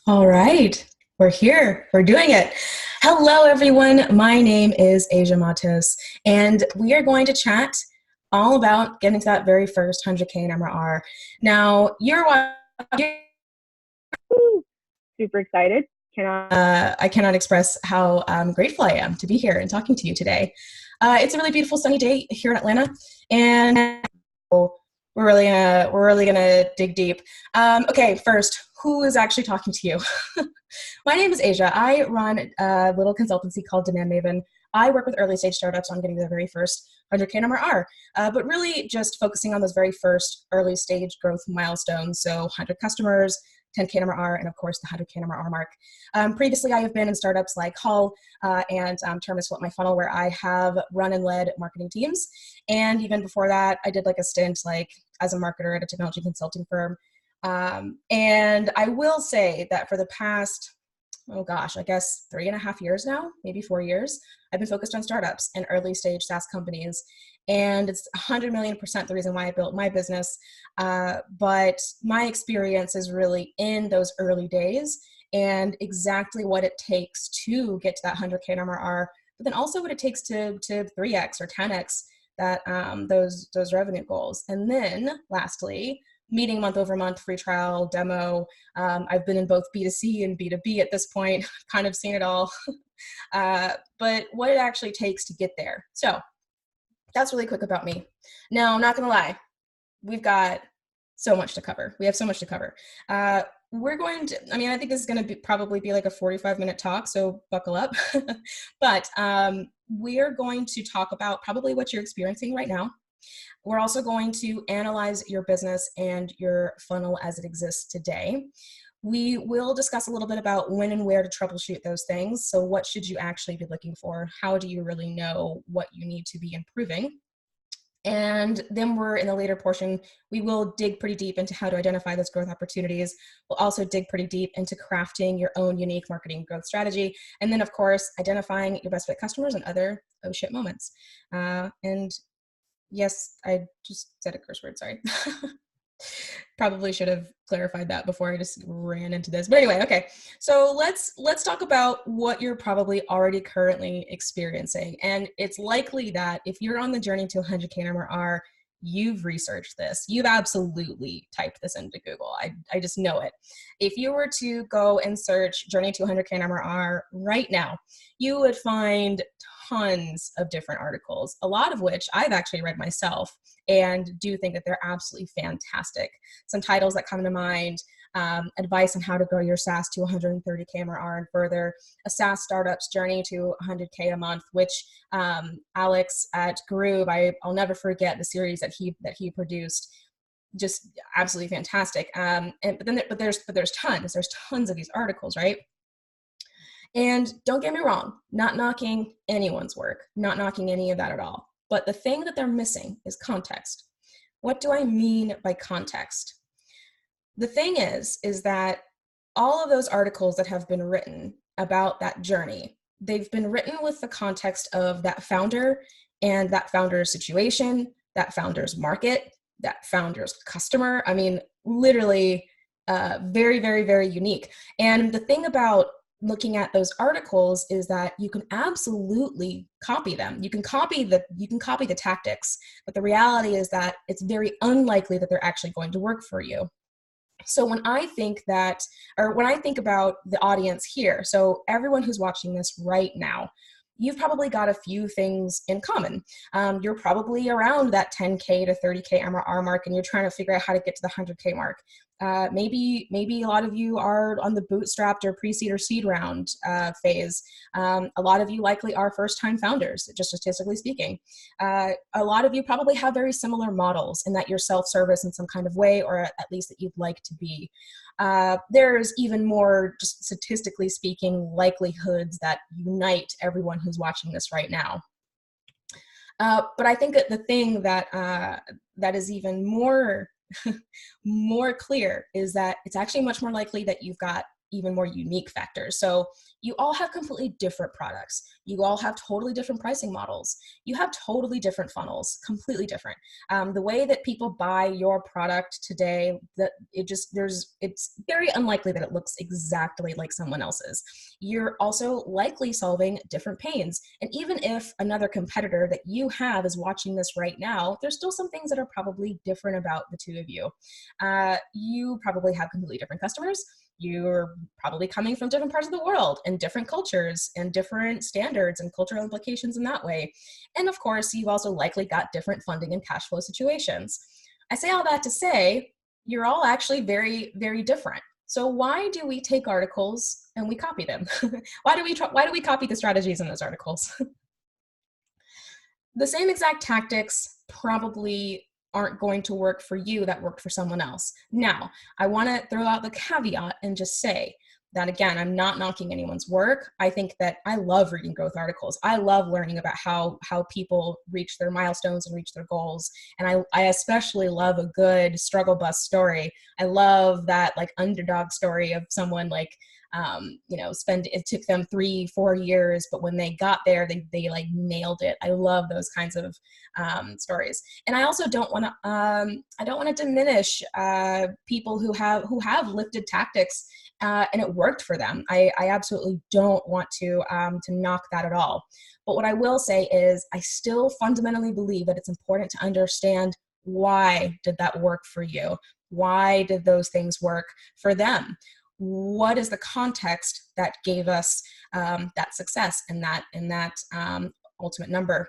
All right, we're here. We're doing it. Hello, everyone. My name is Asia Matos, and we are going to chat all about getting to that very first 100K in MRR. Now, you're watching. Woo! Super excited. Cannot. I cannot express how grateful I am to be here and talking to you today. It's a really beautiful sunny day here in Atlanta, and we're really gonna dig deep. Okay, first, who is actually talking to you? My name is Asia. I run a little consultancy called Demand Maven. I work with early stage startups on getting their very first 100K MRR, but really just focusing on those very first early stage growth milestones. So 100 customers, 10K MRR, and of course the 100K MRR mark. Previously, I have been in startups like Hull and Terminus Flip My Funnel, where I have run and led marketing teams. And even before that, I did like a stint like as a marketer at a technology consulting firm. And I will say that for the past, oh gosh, I guess 3.5 years now, maybe 4 years, I've been focused on startups and early stage SaaS companies. And it's 100,000,000% the reason why I built my business. But my experience is really in those early days and exactly what it takes to get to that 100K MRR, but then also what it takes to 3x or 10x that those revenue goals. And then lastly, meeting month over month, free trial, demo. I've been in both B2C and B2B at this point, kind of seen it all. But what it actually takes to get there. So that's really quick about me. Now, I'm not gonna lie, we've got so much to cover. We have so much to cover. We're going to, I mean, I think this is going to probably be like a 45-minute talk, so buckle up. But we're going to talk about probably what you're experiencing right now. We're also going to analyze your business and your funnel as it exists today. We will discuss a little bit about when and where to troubleshoot those things. So what should you actually be looking for? How do you really know what you need to be improving? And then we're in the later portion, we will dig pretty deep into how to identify those growth opportunities. We'll also dig pretty deep into crafting your own unique marketing growth strategy. And then of course, identifying your best fit customers and other oh shit moments. And yes, I just said a curse word, sorry. Probably should have clarified that before I just ran into this. But anyway, okay. So let's talk about what you're probably already currently experiencing. And it's likely that if you're on the journey to 100K MRR, you've researched this. You've absolutely typed this into Google. I just know it. If you were to go and search journey to 100K MRR right now, you would find tons of different articles, a lot of which I've actually read myself and do think that they're absolutely fantastic. Some titles that come to mind: advice on how to grow your SaaS to 130K MRR and further, a SaaS startup's journey to 100K a month, which Alex at Groove, I'll never forget the series that he produced. Just absolutely fantastic. But there's tons of these articles, right? And don't get me wrong, not knocking anyone's work, not knocking any of that at all. But the thing that they're missing is context. What do I mean by context? The thing is that all of those articles that have been written about that journey, they've been written with the context of that founder and that founder's situation, that founder's market, that founder's customer. I mean, literally very, very, very unique. And the thing about looking at those articles is that you can absolutely copy them. You can copy the tactics, but the reality is that it's very unlikely that they're actually going to work for you. So when I think about the audience here, so everyone who's watching this right now, you've probably got a few things in common. You're probably around that 10K to 30K MRR mark, and you're trying to figure out how to get to the 100K mark. Maybe a lot of you are on the bootstrapped or pre-seed or seed round phase. A lot of you likely are first-time founders, just statistically speaking. A lot of you probably have very similar models in that you're self-service in some kind of way, or at least that you'd like to be. There's even more, just statistically speaking, likelihoods that unite everyone who's watching this right now. But I think that the thing that is even more more clear is that it's actually much more likely that you've got even more unique factors. So you all have completely different products. You all have totally different pricing models. You have totally different funnels, completely different. The way that people buy your product today, that it's very unlikely that it looks exactly like someone else's. You're also likely solving different pains. And even if another competitor that you have is watching this right now, there's still some things that are probably different about the two of you. You probably have completely different customers. You're probably coming from different parts of the world and different cultures and different standards and cultural implications in that way. And of course, you've also likely got different funding and cash flow situations. I say all that to say, you're all actually very, very different. So why do we take articles and we copy them? Why do we copy the strategies in those articles? The same exact tactics probably aren't going to work for you that worked for someone else. Now, I want to throw out the caveat and just say that, again, I'm not knocking anyone's work. I think that I love reading growth articles. I love learning about how people reach their milestones and reach their goals. And I especially love a good struggle bus story. I love that like underdog story of someone like, it took them 3-4 years, but when they got there, they like nailed it. I love those kinds of stories. And I also don't want to diminish people who have lifted tactics and it worked for them. I absolutely don't want to knock that at all. But what I will say is I still fundamentally believe that it's important to understand, why did that work for you? Why did those things work for them? What is the context that gave us that success and that ultimate number?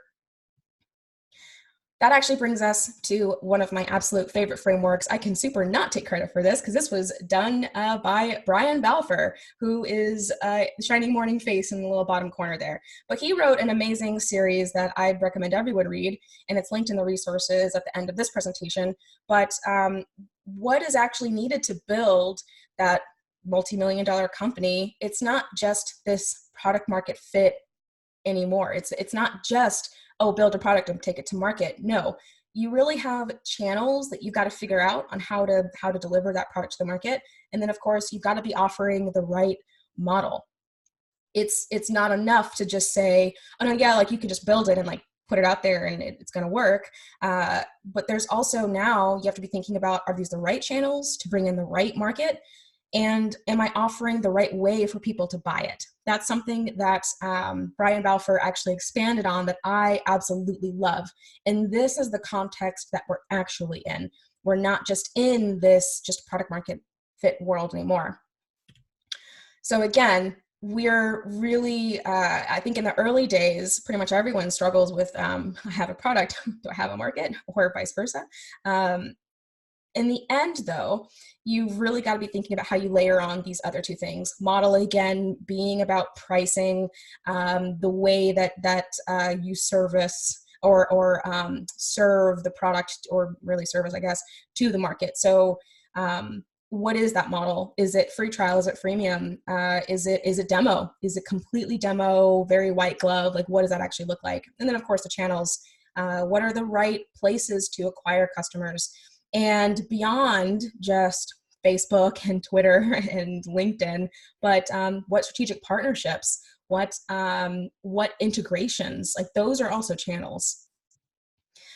That actually brings us to one of my absolute favorite frameworks. I can super not take credit for this because this was done by Brian Balfour, who is the shining morning face in the little bottom corner there. But he wrote an amazing series that I'd recommend everyone read, and it's linked in the resources at the end of this presentation. But what is actually needed to build that multi-million-dollar company? It's not just this product market fit anymore. It's not just, oh, build a product and take it to market. No, you really have channels that you've got to figure out on how to deliver that product to the market. And then of course you've got to be offering the right model. It's not enough to just say, oh no, yeah, like you can just build it and like put it out there and it's going to work. But there's also now you have to be thinking about, are these the right channels to bring in the right market? And am I offering the right way for people to buy it? That's something that Brian Balfour actually expanded on that I absolutely love. And this is the context that we're actually in. We're not just in this just product market fit world anymore. So again, we're really, I think in the early days, pretty much everyone struggles with, I have a product, do I have a market, or vice versa. In the end, though, you've really got to be thinking about how you layer on these other two things. Model, again, being about pricing, the way that you service or serve the product, or really service, I guess, to the market. So what is that model? Is it free trial? Is it freemium? Is it demo? Is it completely demo, very white glove? Like, what does that actually look like? And then, of course, the channels. What are the right places to acquire customers? And beyond just Facebook and Twitter and LinkedIn, but what strategic partnerships, what integrations, like those are also channels.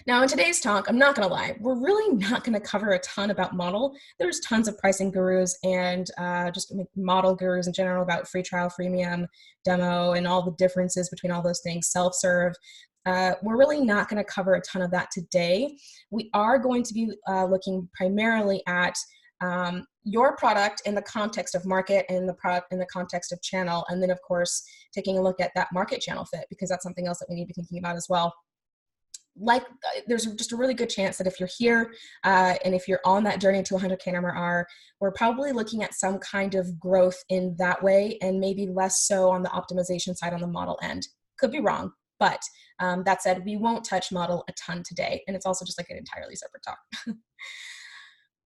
Now in today's talk, I'm not going to lie, we're really not going to cover a ton about model. There's tons of pricing gurus and just model gurus in general about free trial, freemium, demo, and all the differences between all those things, self-serve. We're really not going to cover a ton of that today. We are going to be looking primarily at your product in the context of market and the product in the context of channel. And then of course, taking a look at that market channel fit, because that's something else that we need to be thinking about as well. Like there's just a really good chance that if you're here and if you're on that journey to 100K MRR, we're probably looking at some kind of growth in that way, and maybe less so on the optimization side on the model end. Could be wrong. But that said, we won't touch model a ton today, and it's also just like an entirely separate talk.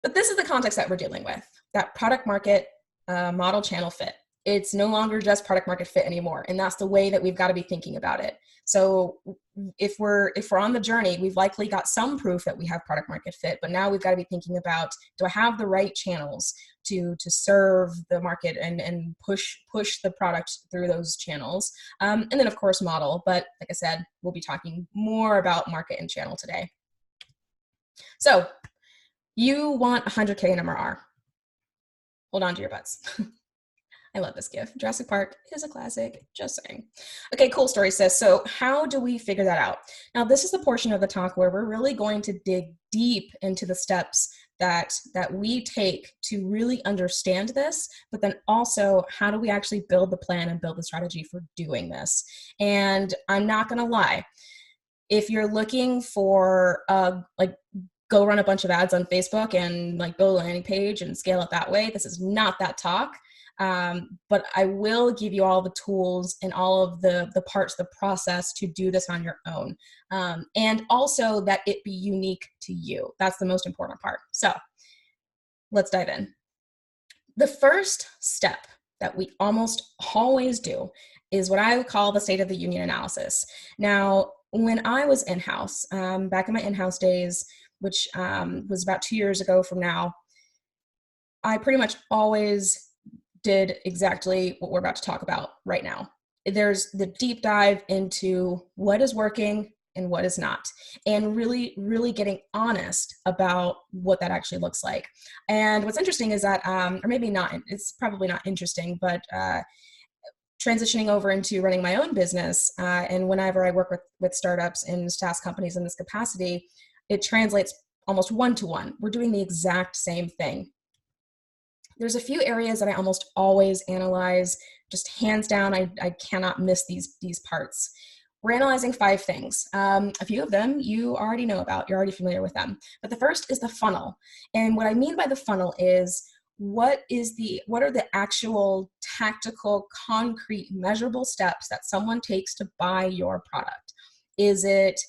But this is the context that we're dealing with, that product market model channel fit. It's no longer just product market fit anymore. And that's the way that we've got to be thinking about it. So if we're on the journey, we've likely got some proof that we have product market fit, but now we've got to be thinking about, do I have the right channels to serve the market and push the product through those channels? And then of course model, but like I said, we'll be talking more about market and channel today. So you want 100K in MRR. Hold on to your butts. I love this GIF. Jurassic Park is a classic, just saying. Okay, cool story, sis. So how do we figure that out? Now, this is the portion of the talk where we're really going to dig deep into the steps that we take to really understand this, but then also how do we actually build the plan and build the strategy for doing this? And I'm not gonna lie, if you're looking for like go run a bunch of ads on Facebook and like build a landing page and scale it that way, this is not that talk. But I will give you all the tools and all of the parts of the process to do this on your own. And also that it be unique to you. That's the most important part. So let's dive in. The first step that we almost always do is what I would call the State of the Union analysis. Now, when I was in-house, back in my in-house days, which was about 2 years ago from now, I pretty much always did exactly what we're about to talk about right now. There's the deep dive into what is working and what is not, and really, really getting honest about what that actually looks like. And what's interesting is that, or maybe not, it's probably not interesting, but transitioning over into running my own business, and whenever I work with startups and SaaS companies in this capacity, it translates almost one-to-one. We're doing the exact same thing. There's a few areas that I almost always analyze, just hands down, I cannot miss these parts. We're analyzing 5 things. A few of them you already know about, you're already familiar with them. But the first is the funnel. And what I mean by the funnel is, what are the actual tactical, concrete, measurable steps that someone takes to buy your product? Is it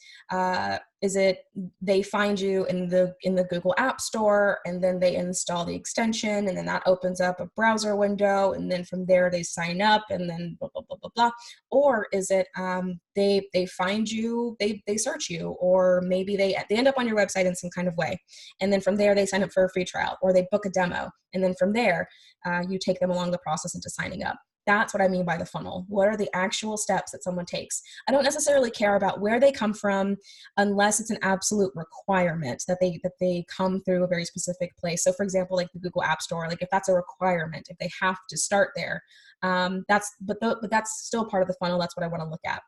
they find you in the Google App Store, and then they install the extension, and then that opens up a browser window, and then from there they sign up, and then blah blah blah blah blah? Or is it they find you, they search you, or maybe they end up on your website in some kind of way, and then from there they sign up for a free trial, or they book a demo, and then from there you take them along the process into signing up. That's what I mean by the funnel. What are the actual steps that someone takes? I don't necessarily care about where they come from unless it's an absolute requirement that they come through a very specific place. So for example, like the Google App Store, like if that's a requirement, if they have to start there, that's still part of the funnel. That's what I want to look at.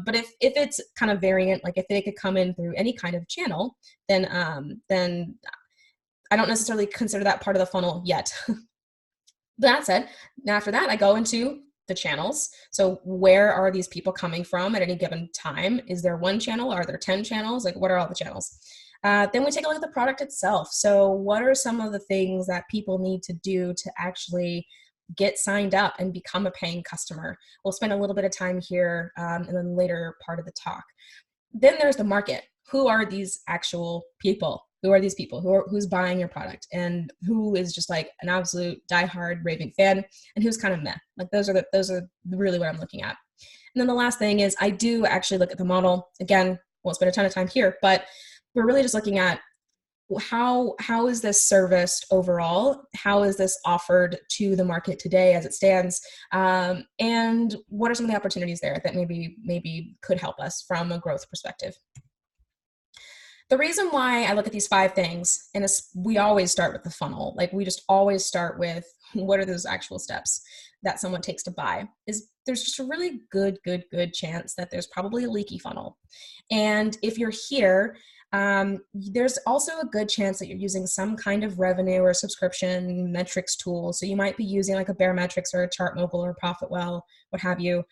But if it's kind of variant, like if they could come in through any kind of channel, then I don't necessarily consider that part of the funnel yet. That said, after that, I go into the channels. So where are these people coming from at any given time? Is there one channel? Are there 10 channels? Like, what are all the channels? Then we take a look at the product itself. So what are some of the things that people need to do to actually get signed up and become a paying customer? We'll spend a little bit of time here in the later part of the talk. Then there's the market. Who are these actual people? Who are these people? Who's buying your product, and who is just like an absolute diehard raving fan, and who's kind of meh? Like those are really what I'm looking at. And then the last thing is, I do actually look at the model. Again, won't spend a ton of time here, but we're really just looking at how is this serviced overall? How is this offered to the market today as it stands? And what are some of the opportunities there that maybe could help us from a growth perspective? The reason why I look at these 5 things, and we always start with the funnel, like we just always start with what are those actual steps that someone takes to buy, is there's just a really good chance that there's probably a leaky funnel. And if you're here, there's also a good chance that you're using some kind of revenue or subscription metrics tool. So you might be using like a Baremetrics or a Chartmogul or a Profitwell, what have you.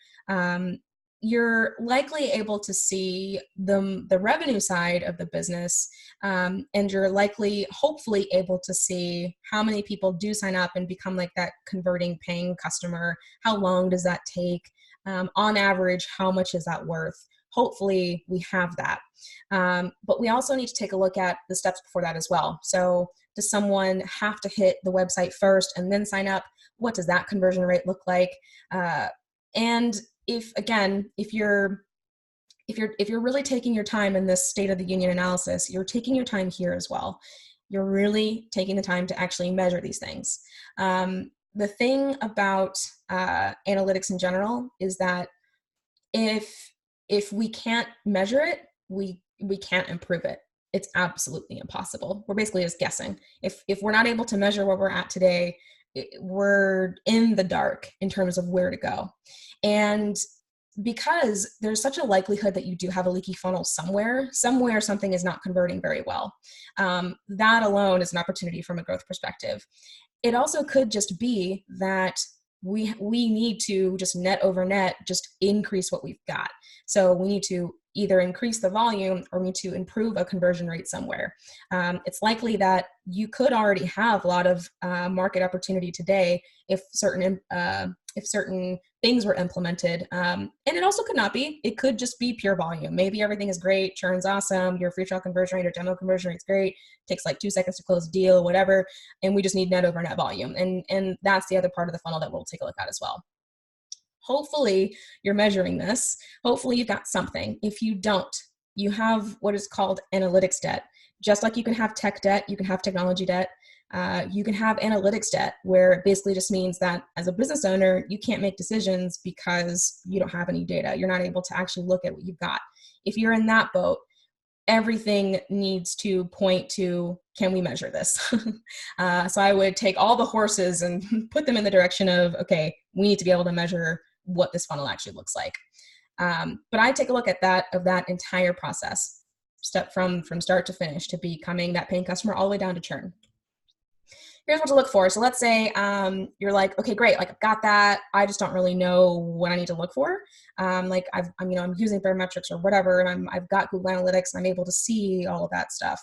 You're likely able to see the revenue side of the business, and you're likely, hopefully, able to see how many people do sign up and become like that converting paying customer. How long does that take? On average, how much is that worth? Hopefully we have that. But we also need to take a look at the steps before that as well. So does someone have to hit the website first and then sign up? What does that conversion rate look like? And if you're really taking your time in this state of the union analysis, you're taking your time here as well. You're really taking the time to actually measure these things. The thing about analytics in general is that if we can't measure it, we can't improve it. It's absolutely impossible. We're basically just guessing. If we're not able to measure where we're at today, we're in the dark in terms of where to go. And because there's such a likelihood that you do have a leaky funnel somewhere something is not converting very well. That alone is an opportunity from a growth perspective. It also could just be that we need to just net over net just increase what we've got. So we need to either increase the volume or we need to improve a conversion rate somewhere. It's likely that you could already have a lot of market opportunity today if certain things were implemented. And it also could not be. It could just be pure volume. Maybe everything is great, churn's awesome, your free trial conversion rate or demo conversion rate is great, takes like 2 seconds to close a deal, whatever, and we just need net over net volume. And that's the other part of the funnel that we'll take a look at as well. Hopefully you're measuring this. Hopefully you've got something. If you don't, you have what is called analytics debt. Just like you can have tech debt, you can have technology debt. You can have analytics debt, where it basically just means that as a business owner, you can't make decisions because you don't have any data. You're not able to actually look at what you've got. If you're in that boat, everything needs to point to, can we measure this? So I would take all the horses and put them in the direction of, okay, we need to be able to measure what this funnel actually looks like. But I take a look at that entire process, step from start to finish, to becoming that paying customer all the way down to churn. Here's what to look for. So let's say you're like, okay, great, like I've got that. I just don't really know what I need to look for. I'm using barometrics or whatever, and I've got Google Analytics and I'm able to see all of that stuff.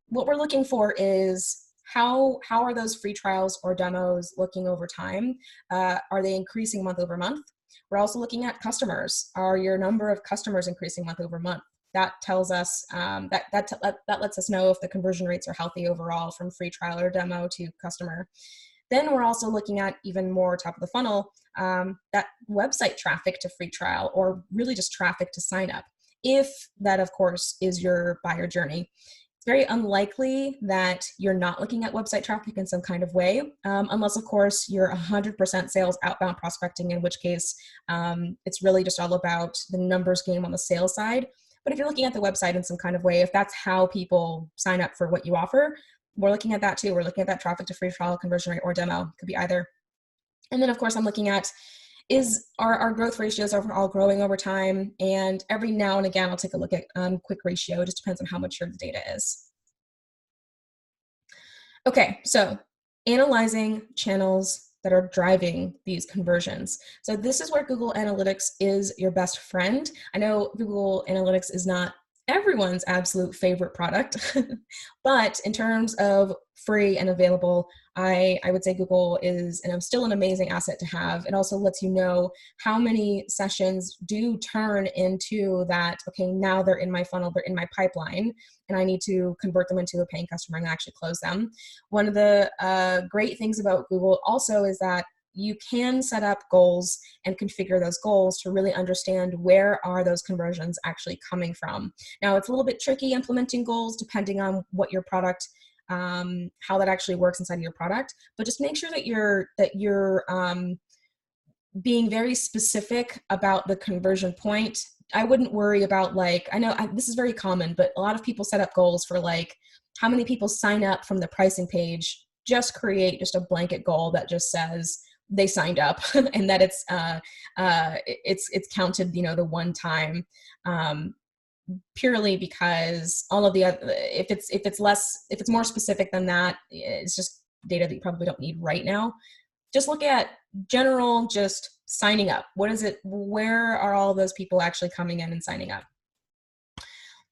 What we're looking for is how are those free trials or demos looking over time? Are they increasing month over month? We're also looking at customers. Are your number of customers increasing month over month? That tells us, that lets us know if the conversion rates are healthy overall from free trial or demo to customer. Then we're also looking at even more top of the funnel, that website traffic to free trial, or really just traffic to sign up, if that, of course, is your buyer journey. It's very unlikely that you're not looking at website traffic in some kind of way, unless, of course, you're 100% sales outbound prospecting, in which case it's really just all about the numbers game on the sales side. But if you're looking at the website in some kind of way, if that's how people sign up for what you offer, we're looking at that too. We're looking at that traffic to free trial, conversion rate, or demo. Could be either. And then, of course, I'm looking at, is our growth ratios overall growing over time? And every now and again, I'll take a look at quick ratio. It just depends on how mature the data is. Okay, so analyzing channels that are driving these conversions. So this is where Google Analytics is your best friend. I know Google Analytics is not everyone's absolute favorite product, but in terms of free and available, I would say Google is still an amazing asset to have. It also lets you know how many sessions do turn into that, okay, now they're in my funnel, they're in my pipeline, and I need to convert them into a paying customer and actually close them. One of the great things about Google also is that you can set up goals and configure those goals to really understand where are those conversions actually coming from. Now, it's a little bit tricky implementing goals depending on what your product, how that actually works inside of your product, but just make sure that you're being very specific about the conversion point. I wouldn't worry about, like, this is very common, but a lot of people set up goals for like how many people sign up from the pricing page. Just create just a blanket goal that just says they signed up and that it's counted, the one time, purely because all of the other, if it's more specific than that, it's just data that you probably don't need right now. Just look at general, just signing up. What is it? Where are all those people actually coming in and signing up?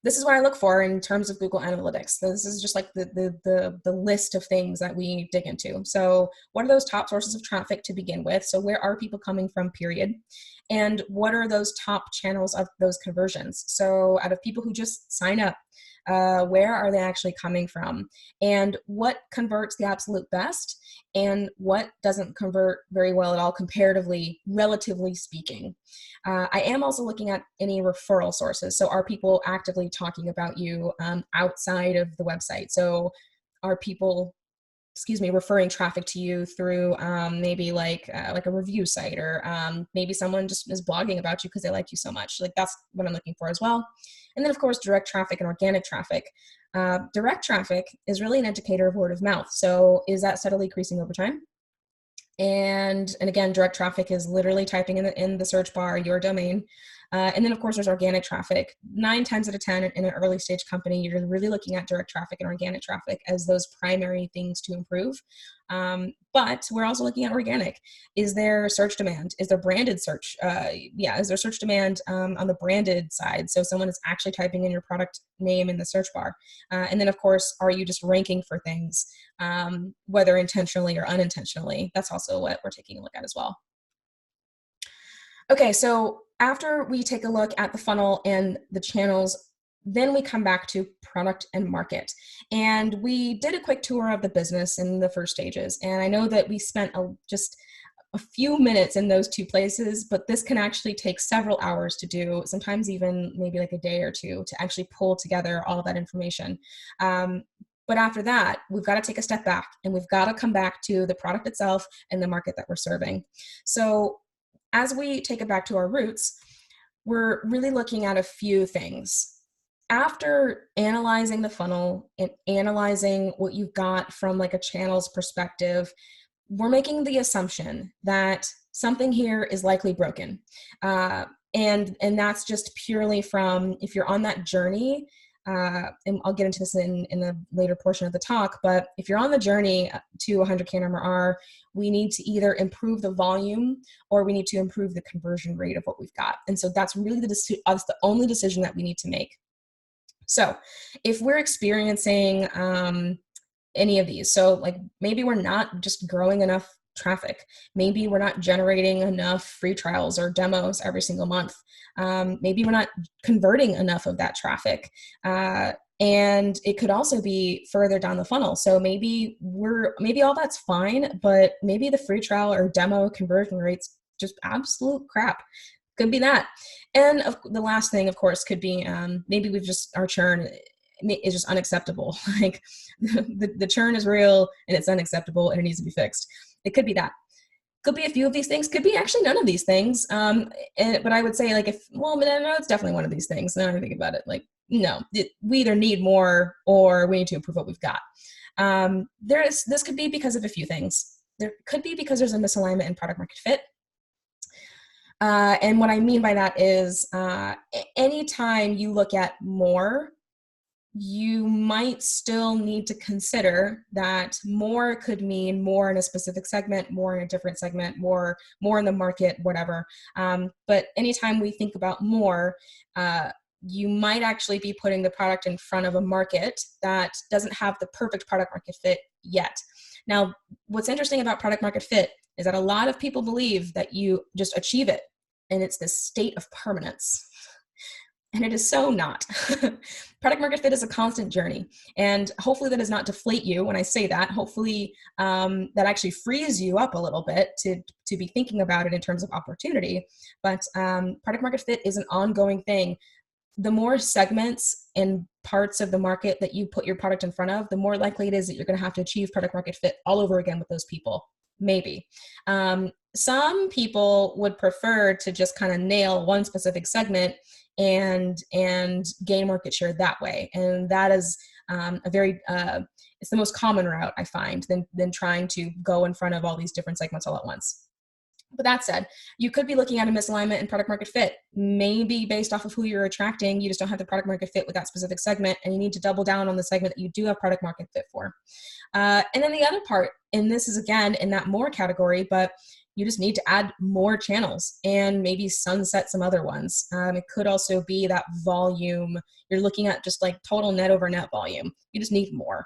This is what I look for in terms of Google Analytics. This is just like the list of things that we dig into. So what are those top sources of traffic to begin with? So where are people coming from, period? And what are those top channels of those conversions? So out of people who just sign up, Where are they actually coming from? And what converts the absolute best? And what doesn't convert very well at all comparatively, relatively speaking? I am also looking at any referral sources. So are people actively talking about you outside of the website? So are people, referring traffic to you through maybe like a review site, or maybe someone just is blogging about you because they like you so much. Like that's what I'm looking for as well. And then of course, direct traffic and organic traffic. Direct traffic is really an indicator of word of mouth. So is that steadily increasing over time? And again, direct traffic is literally typing in the search bar your domain. And then, of course, there's organic traffic. 9 times out of 10 in an early stage company, you're really looking at direct traffic and organic traffic as those primary things to improve. But we're also looking at organic. Is there search demand? Is there branded search? Is there search demand on the branded side? So someone is actually typing in your product name in the search bar. And then, of course, are you just ranking for things, whether intentionally or unintentionally? That's also what we're taking a look at as well. Okay, so after we take a look at the funnel and the channels, then we come back to product and market. And we did a quick tour of the business in the first stages. And I know that we spent just a few minutes in those two places, but this can actually take several hours to do, sometimes even maybe like a day or two to actually pull together all of that information. But after that, we've got to take a step back and we've got to come back to the product itself and the market that we're serving. So as we take it back to our roots, we're really looking at a few things. After analyzing the funnel and analyzing what you've got from like a channel's perspective, we're making the assumption that something here is likely broken. And that's just purely from, if you're on that journey, and I'll get into this in the later portion of the talk, but if you're on the journey to 100K MRR, we need to either improve the volume or we need to improve the conversion rate of what we've got. And so that's really that's the only decision that we need to make. So if we're experiencing any of these, so like maybe we're not just growing enough traffic, maybe we're not generating enough free trials or demos every single month, maybe we're not converting enough of that traffic, and it could also be further down the funnel. So maybe all that's fine, but maybe the free trial or demo conversion rates just absolute crap. Could be that. And the last thing, of course, could be maybe our churn is just unacceptable. Like the churn is real and it's unacceptable and it needs to be fixed. It could be that. Could be a few of these things. Could be actually none of these things. But I would say no, it's definitely one of these things. Now I think about it, like, no, we either need more or we need to improve what we've got. This could be because of a few things. There could be because there's a misalignment in product market fit. And what I mean by that is anytime you look at more, you might still need to consider that more could mean more in a specific segment, more in a different segment, more in the market, whatever. But anytime we think about more, you might actually be putting the product in front of a market that doesn't have the perfect product market fit yet. Now, what's interesting about product market fit is that a lot of people believe that you just achieve it and it's this state of permanence. And it is so not. Product market fit is a constant journey. And hopefully that does not deflate you when I say that. Hopefully that actually frees you up a little bit to be thinking about it in terms of opportunity. But product market fit is an ongoing thing. The more segments and parts of the market that you put your product in front of, the more likely it is that you're going to have to achieve product market fit all over again with those people. Maybe. Some people would prefer to just kind of nail one specific segment and gain market share that way. And that is it's the most common route I find than trying to go in front of all these different segments all at once. But that said, you could be looking at a misalignment in product market fit. Maybe based off of who you're attracting, you just don't have the product market fit with that specific segment, and you need to double down on the segment that you do have product market fit for. And then the other part, and this is again in that more category, but you just need to add more channels and maybe sunset some other ones. It could also be that volume. You're looking at just like total net over net volume. You just need more.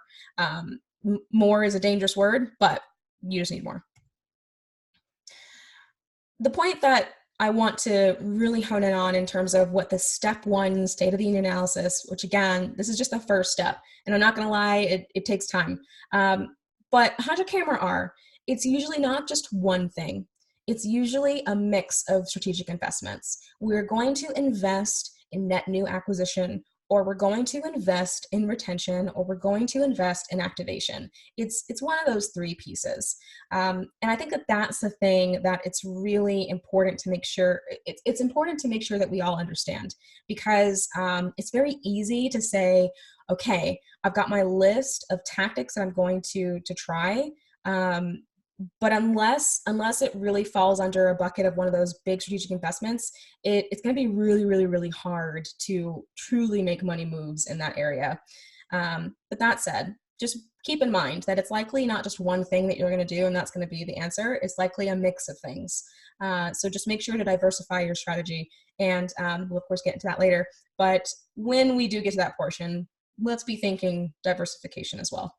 More is a dangerous word, but you just need more. The point that I want to really hone in on in terms of what the step one state of the union analysis, which again, this is just the first step. And I'm not going to lie, it takes time. But 100K MRR, it's usually not just one thing. It's usually a mix of strategic investments. We're going to invest in net new acquisition, or we're going to invest in retention, or we're going to invest in activation. It's one of those three pieces. And I think that that's the thing that it's really important to make sure, it's important to make sure that we all understand, because it's very easy to say, okay, I've got my list of tactics that I'm going to try. But unless it really falls under a bucket of one of those big strategic investments, it's going to be really, really, really hard to truly make money moves in that area. But that said, just keep in mind that it's likely not just one thing that you're going to do and that's going to be the answer. It's likely a mix of things. So just make sure to diversify your strategy. And we'll, of course, get into that later. But when we do get to that portion, let's be thinking diversification as well.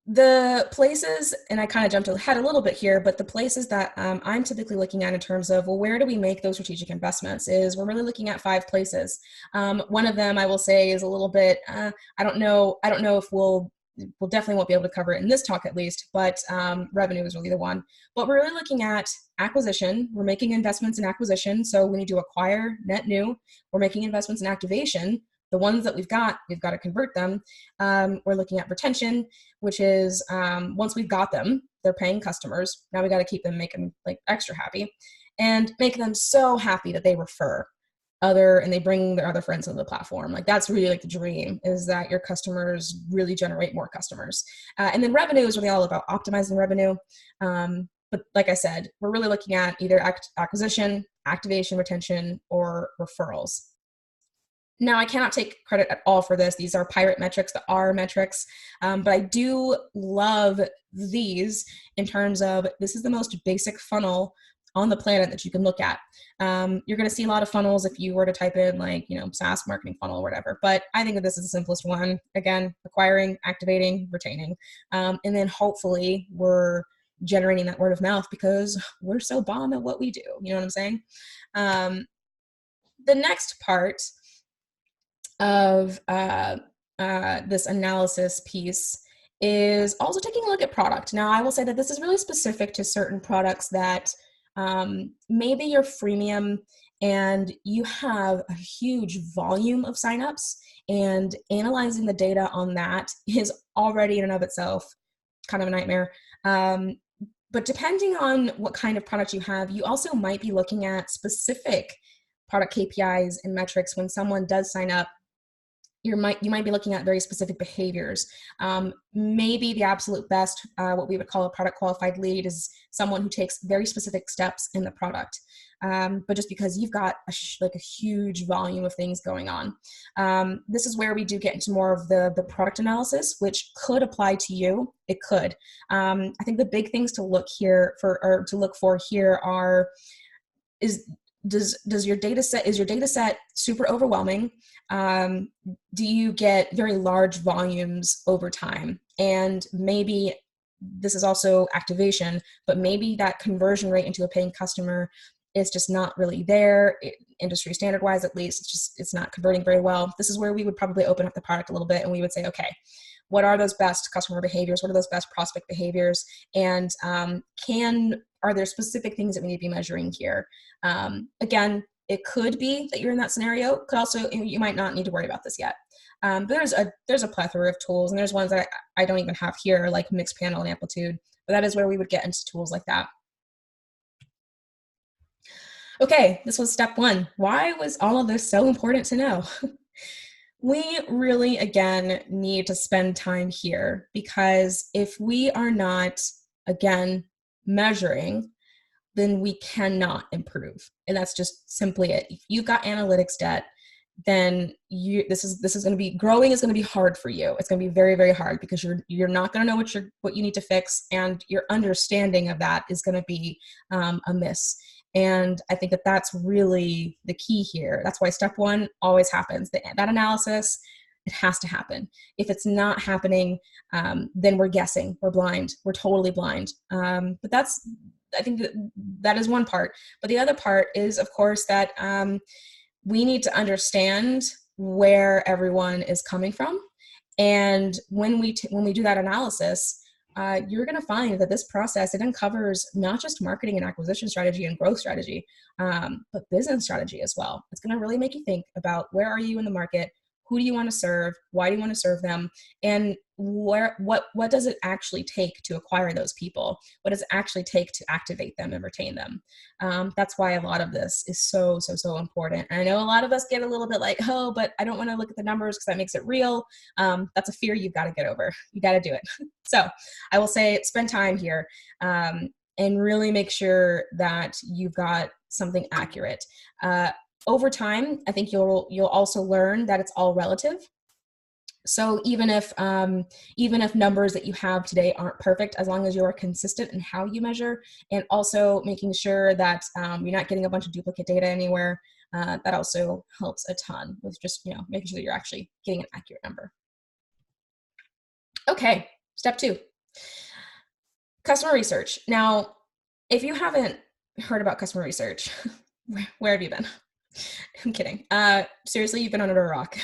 The places, and I kind of jumped ahead a little bit here, but the places that I'm typically looking at in terms of, well, where do we make those strategic investments, is we're really looking at 5 places. One of them I will say is a little bit, I don't know if we'll definitely won't be able to cover it in this talk at least, but revenue is really the one. But we're really looking at acquisition. We're making investments in acquisition. So we need to acquire net new. We're making investments in activation. The ones that we've got to convert them. We're looking at retention, which is once we've got them, they're paying customers. Now we got to keep them, make them like extra happy, and make them so happy that they refer and they bring their other friends into the platform. Like that's really like the dream, is that your customers really generate more customers. And then revenue is really all about optimizing revenue. But like I said, we're really looking at either acquisition, activation, retention, or referrals. Now, I cannot take credit at all for this. These are pirate metrics, the R metrics, but I do love these in terms of this is the most basic funnel on the planet that you can look at. You're going to see a lot of funnels if you were to type in like, SaaS marketing funnel or whatever, but I think that this is the simplest one. Again, acquiring, activating, retaining, and then hopefully we're generating that word of mouth because we're so bomb at what we do. You know what I'm saying? The next part of this analysis piece is also taking a look at product. Now, I will say that this is really specific to certain products that maybe you're freemium and you have a huge volume of signups, and analyzing the data on that is already in and of itself kind of a nightmare. But depending on what kind of product you have, you also might be looking at specific product KPIs and metrics. When someone does sign up, you might be looking at very specific behaviors. Maybe the absolute best, what we would call a product qualified lead, is someone who takes very specific steps in the product. But just because you've got a huge volume of things going on. This is where we do get into more of the product analysis, which could apply to you. It could. I think the big things to look for here are, does your data set super overwhelming? Do you get very large volumes over time? And maybe this is also activation, but maybe that conversion rate into a paying customer is just not really there, industry standard wise at least. It's not converting very well. This is where we would probably open up the product a little bit and we would say, okay, what are those best customer behaviors? What are those best prospect behaviors? And are there specific things that we need to be measuring here? Again, it could be that you're in that scenario. Could also, you might not need to worry about this yet. But there's a plethora of tools, and there's ones that I don't even have here, like mixed panel and amplitude. But that is where we would get into tools like that. Okay, this was step 1. Why was all of this so important to know? We really, again, need to spend time here, because if we are not, again, measuring, then we cannot improve. And that's just simply it. If you've got analytics debt, then this is going to be, growing is going to be hard for you. It's going to be very, very hard, because you're not going to know what you need to fix, and your understanding of that is going to be a miss. And I think that that's really the key here. That's why step 1 always happens. That analysis, it has to happen. If it's not happening, then we're guessing. We're blind. We're totally blind. But that's I think that is one part. But the other part is, of course, that we need to understand where everyone is coming from. And when we do that analysis, you're going to find that this process, it uncovers not just marketing and acquisition strategy and growth strategy, but business strategy as well. It's going to really make you think about where are you in the market, who do you want to serve, why do you want to serve them, and what does it actually take to acquire those people? What does it actually take to activate them and retain them? That's why a lot of this is so important. And I know a lot of us get a little bit like, oh, but I don't want to look at the numbers because that makes it real. That's a fear you've got to get over. You got to do it. So I will say spend time here and really make sure that you've got something accurate. Over time, I think you'll also learn that it's all relative. So even if numbers that you have today aren't perfect, as long as you're consistent in how you measure, and also making sure that you're not getting a bunch of duplicate data anywhere, that also helps a ton with just making sure that you're actually getting an accurate number. Okay, step 2, customer research. Now, if you haven't heard about customer research, where have you been? I'm kidding. Seriously, you've been under a rock.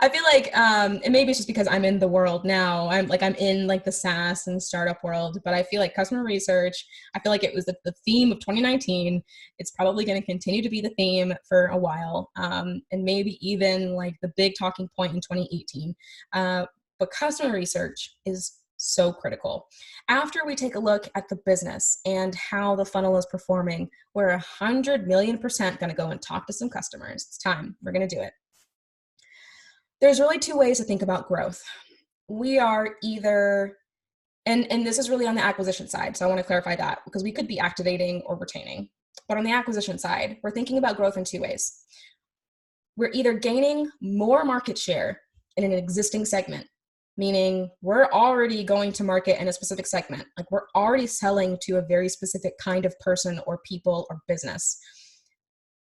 I feel like, and maybe it's just because I'm in the world now. I'm in like the SaaS and startup world, but I feel like customer research, I feel like it was the theme of 2019. It's probably going to continue to be the theme for a while. And maybe even like the big talking point in 2018. But customer research is so critical. After we take a look at the business and how the funnel is performing, we're 100,000,000% going to go and talk to some customers. It's time. We're going to do it. There's really 2 ways to think about growth. We are either, and this is really on the acquisition side, so I want to clarify that because we could be activating or retaining. But on the acquisition side, we're thinking about growth in 2 ways. We're either gaining more market share in an existing segment, meaning we're already going to market in a specific segment. Like we're already selling to a very specific kind of person or people or business.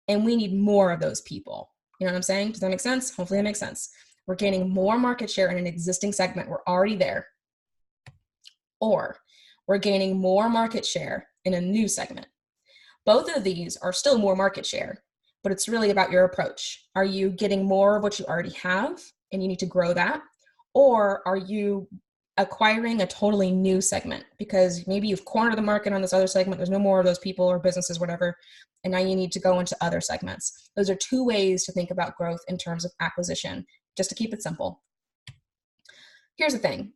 And we need more of those people. You know what I'm saying? Does that make sense? Hopefully it makes sense. We're gaining more market share in an existing segment. We're already there. Or we're gaining more market share in a new segment. Both of these are still more market share, but it's really about your approach. Are you getting more of what you already have and you need to grow that? Or are you acquiring a totally new segment because maybe you've cornered the market on this other segment, there's no more of those people or businesses, whatever, and now you need to go into other segments. Those are 2 ways to think about growth in terms of acquisition, just to keep it simple. Here's the thing.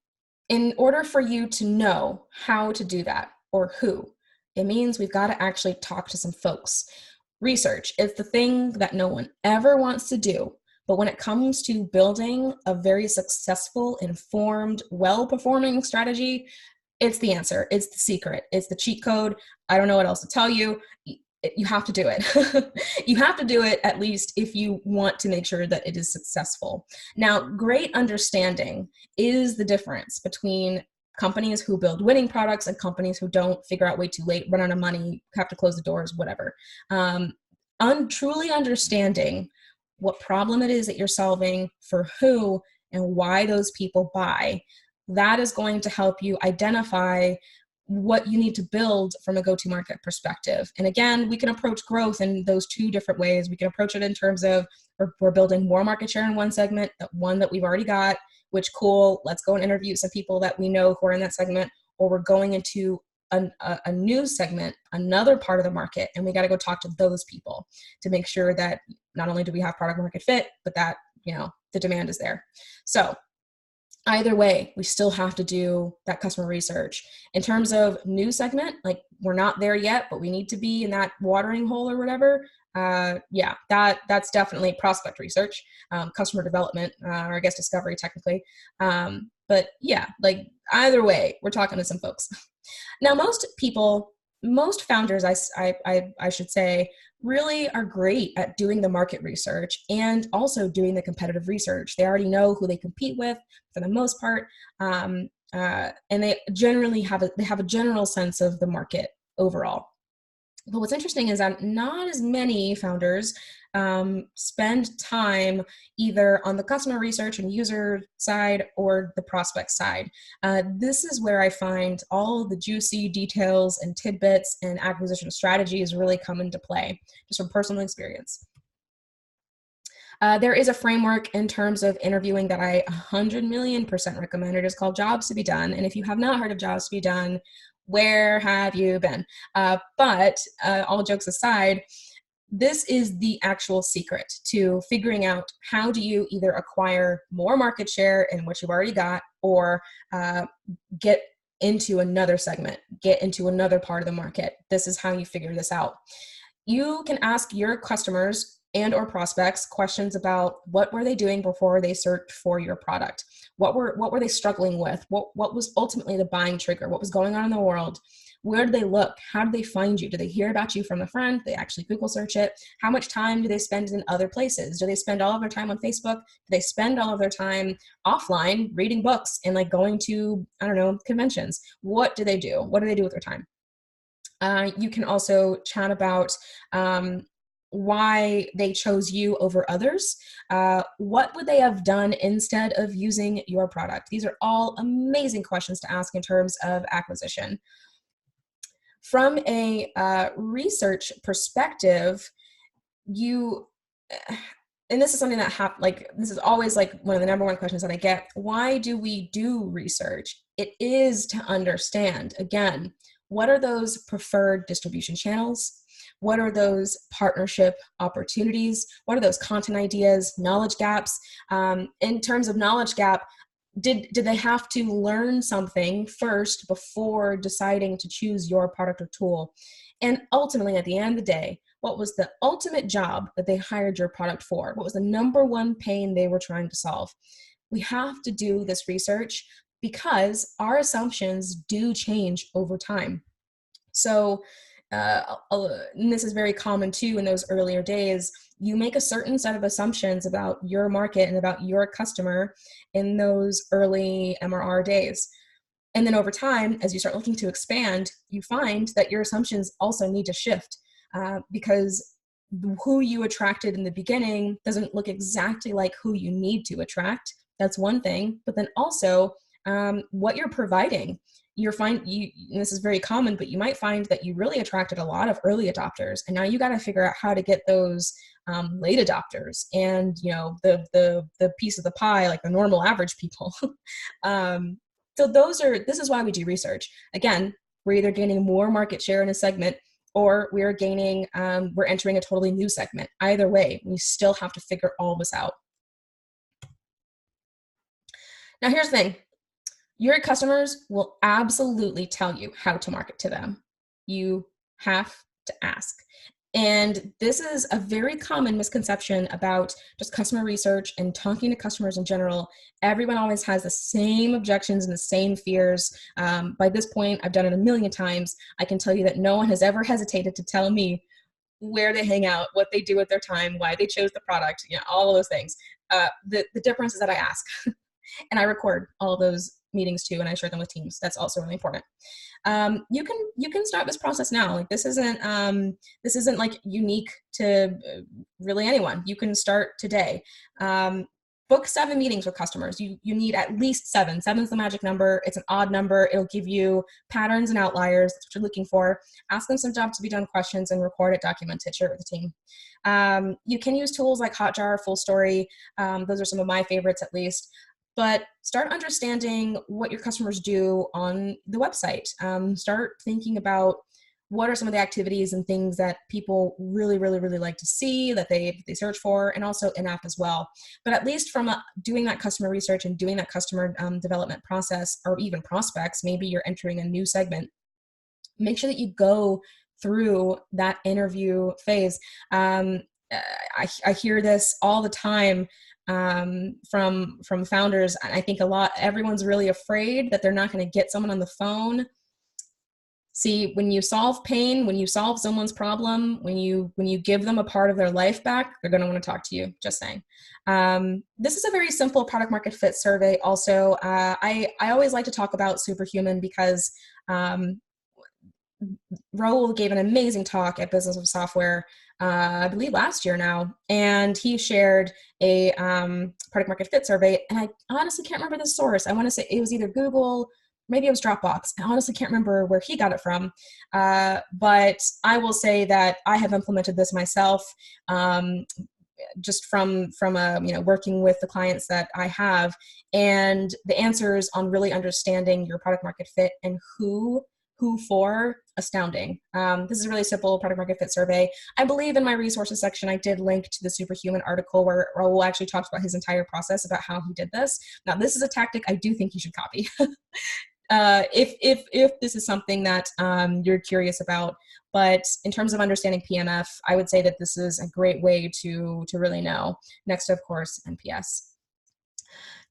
In order for you to know how to do that or who, it means we've got to actually talk to some folks. Research is the thing that no one ever wants to do. But when it comes to building a very successful, informed, well-performing strategy, it's the answer. It's the secret. It's the cheat code. I don't know what else to tell you. You have to do it. You have to do it at least if you want to make sure that it is successful. Now, great understanding is the difference between companies who build winning products and companies who don't, figure out way too late, run out of money, have to close the doors, whatever. Truly understanding what problem it is that you're solving, for who, and why those people buy, that is going to help you identify what you need to build from a go-to-market perspective. And again, we can approach growth in those 2 different ways. We can approach it in terms of we're building more market share in one segment, that one that we've already got, which cool, let's go and interview some people that we know who are in that segment, or we're going into a new segment, another part of the market, and we got to go talk to those people to make sure that not only do we have product market fit, but that, the demand is there. So either way, we still have to do that customer research. In terms of new segment, like we're not there yet, but we need to be in that watering hole or whatever. That's definitely prospect research, customer development, or I guess discovery technically. But yeah, like either way, we're talking to some folks. Now, most founders, I should say, really are great at doing the market research and also doing the competitive research. They already know who they compete with for the most part, and they generally have a general sense of the market overall. But what's interesting is that not as many founders spend time either on the customer research and user side or the prospect side. This is where I find all the juicy details and tidbits and acquisition strategies really come into play, just from personal experience. There is a framework in terms of interviewing that I 100,000,000% recommend. It is called Jobs to be Done. And if you have not heard of Jobs to be Done, where have you been? But all jokes aside, this is the actual secret to figuring out how do you either acquire more market share in what you've already got, or get into another segment, get into another part of the market. This is how you figure this out. You can ask your customers and or prospects questions about what were they doing before they searched for your product. What were they struggling with? What was ultimately the buying trigger? What was going on in the world? Where did they look? How did they find you? Did they hear about you from a friend? Did they actually Google search it? How much time do they spend in other places? Do they spend all of their time on Facebook? Do they spend all of their time offline reading books and like going to, I don't know, conventions? What do they do? What do they do with their time? You can also chat about why they chose you over others. What would they have done instead of using your product? These are all amazing questions to ask in terms of acquisition. From a research perspective, you, and this is something that this is always like one of the number one questions that I get. Why do we do research? It is to understand, again, what are those preferred distribution channels? What are those partnership opportunities? What are those content ideas, knowledge gaps? In terms of knowledge gap, did they have to learn something first before deciding to choose your product or tool? And ultimately, at the end of the day, what was the ultimate job that they hired your product for? What was the number one pain they were trying to solve? We have to do this research because our assumptions do change over time. So, and this is very common too in those earlier days, you make a certain set of assumptions about your market and about your customer in those early MRR days. And then over time, as you start looking to expand, you find that your assumptions also need to shift because who you attracted in the beginning doesn't look exactly like who you need to attract. That's one thing. But then also what you're providing. And this is very common, but you might find that you really attracted a lot of early adopters, and now you got to figure out how to get those late adopters and the piece of the pie, like the normal average people. So this is why we do research. Again, we're either gaining more market share in a segment, or we're entering a totally new segment. Either way, we still have to figure all this out. Now, here's the thing. Your customers will absolutely tell you how to market to them. You have to ask. And this is a very common misconception about just customer research and talking to customers in general. Everyone always has the same objections and the same fears. By this point, I've done it a million times. I can tell you that no one has ever hesitated to tell me where they hang out, what they do with their time, why they chose the product, all of those things. The difference is that I ask. And I record all of those meetings too, and I share them with teams. That's also really important. You can start this process now. Like this isn't like unique to really anyone. You can start today. Book 7 meetings with customers. You need at least 7. 7's the magic number. It's an odd number. It'll give you patterns and outliers. That's what you're looking for. Ask them some job to be done questions and record it, document it, share it with the team. You can use tools like Hotjar, Full Story. Those are some of my favorites, at least. But start understanding what your customers do on the website. Start thinking about what are some of the activities and things that people really, really, really like to see, that they search for, and also in-app as well. But at least from doing that customer research and doing that customer development process, or even prospects, maybe you're entering a new segment, make sure that you go through that interview phase. I hear this all the time from founders. I think everyone's really afraid that they're not going to get someone on the phone. See, when you solve pain, when you solve someone's problem, when you give them a part of their life back, they're going to want to talk to you. Just saying. This is a very simple product market fit survey. Also, I always like to talk about Superhuman because Raul gave an amazing talk at Business of Software, I believe last year now, and he shared a product market fit survey. And I honestly can't remember the source. I want to say it was either Google, maybe it was Dropbox. I honestly can't remember where he got it from. But I will say that I have implemented this myself. Just from working with the clients that I have, and the answers on really understanding your product market fit and who for, astounding. This is a really simple product market fit survey. I believe in my resources section, I did link to the Superhuman article where Raul actually talks about his entire process about how he did this. Now, this is a tactic I do think you should copy. If this is something that you're curious about. But in terms of understanding PMF, I would say that this is a great way to really know. Next, of course, NPS.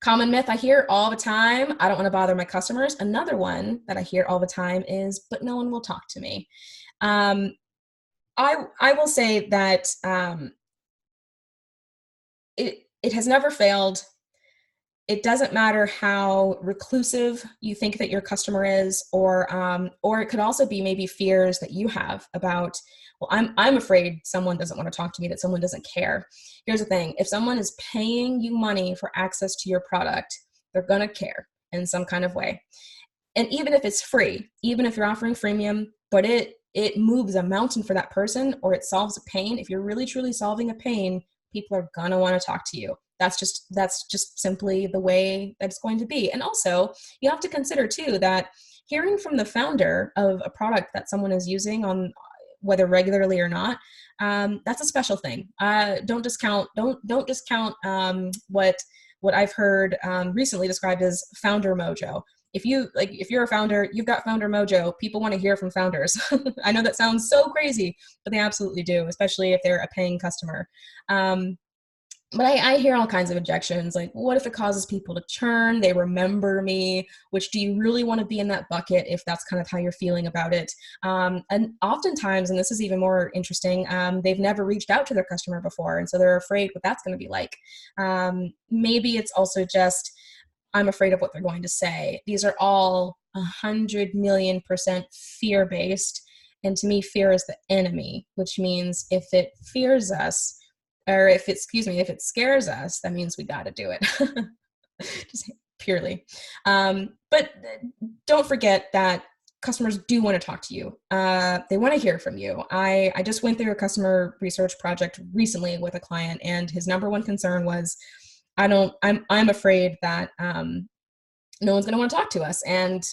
Common myth I hear all the time, I don't want to bother my customers. Another one that I hear all the time is, but no one will talk to me. I will say that it has never failed. It doesn't matter how reclusive you think that your customer is, or it could also be maybe fears that you have about, well, I'm afraid someone doesn't want to talk to me, that someone doesn't care. Here's the thing. If someone is paying you money for access to your product, they're going to care in some kind of way. And even if it's free, even if you're offering freemium, but it moves a mountain for that person, or it solves a pain, if you're really truly solving a pain, people are going to want to talk to you. That's just simply the way that it's going to be. And also, you have to consider too that hearing from the founder of a product that someone is using, on whether regularly or not, that's a special thing. Don't discount what I've heard recently described as founder mojo. If you're a founder, you've got founder mojo. People want to hear from founders. I know that sounds so crazy, but they absolutely do, especially if they're a paying customer. But I hear all kinds of objections, like, what if it causes people to churn? They remember me, which, do you really want to be in that bucket if that's kind of how you're feeling about it? And oftentimes, and this is even more interesting, they've never reached out to their customer before, and so they're afraid what that's going to be like. Maybe it's also just, I'm afraid of what they're going to say. These are all 100,000,000% fear-based, and to me, fear is the enemy, which means if it fears us, or if it scares us, that means we got to do it. Just purely. But don't forget that customers do want to talk to you. They want to hear from you. I just went through a customer research project recently with a client, and his number one concern was, I'm afraid that no one's going to want to talk to us. And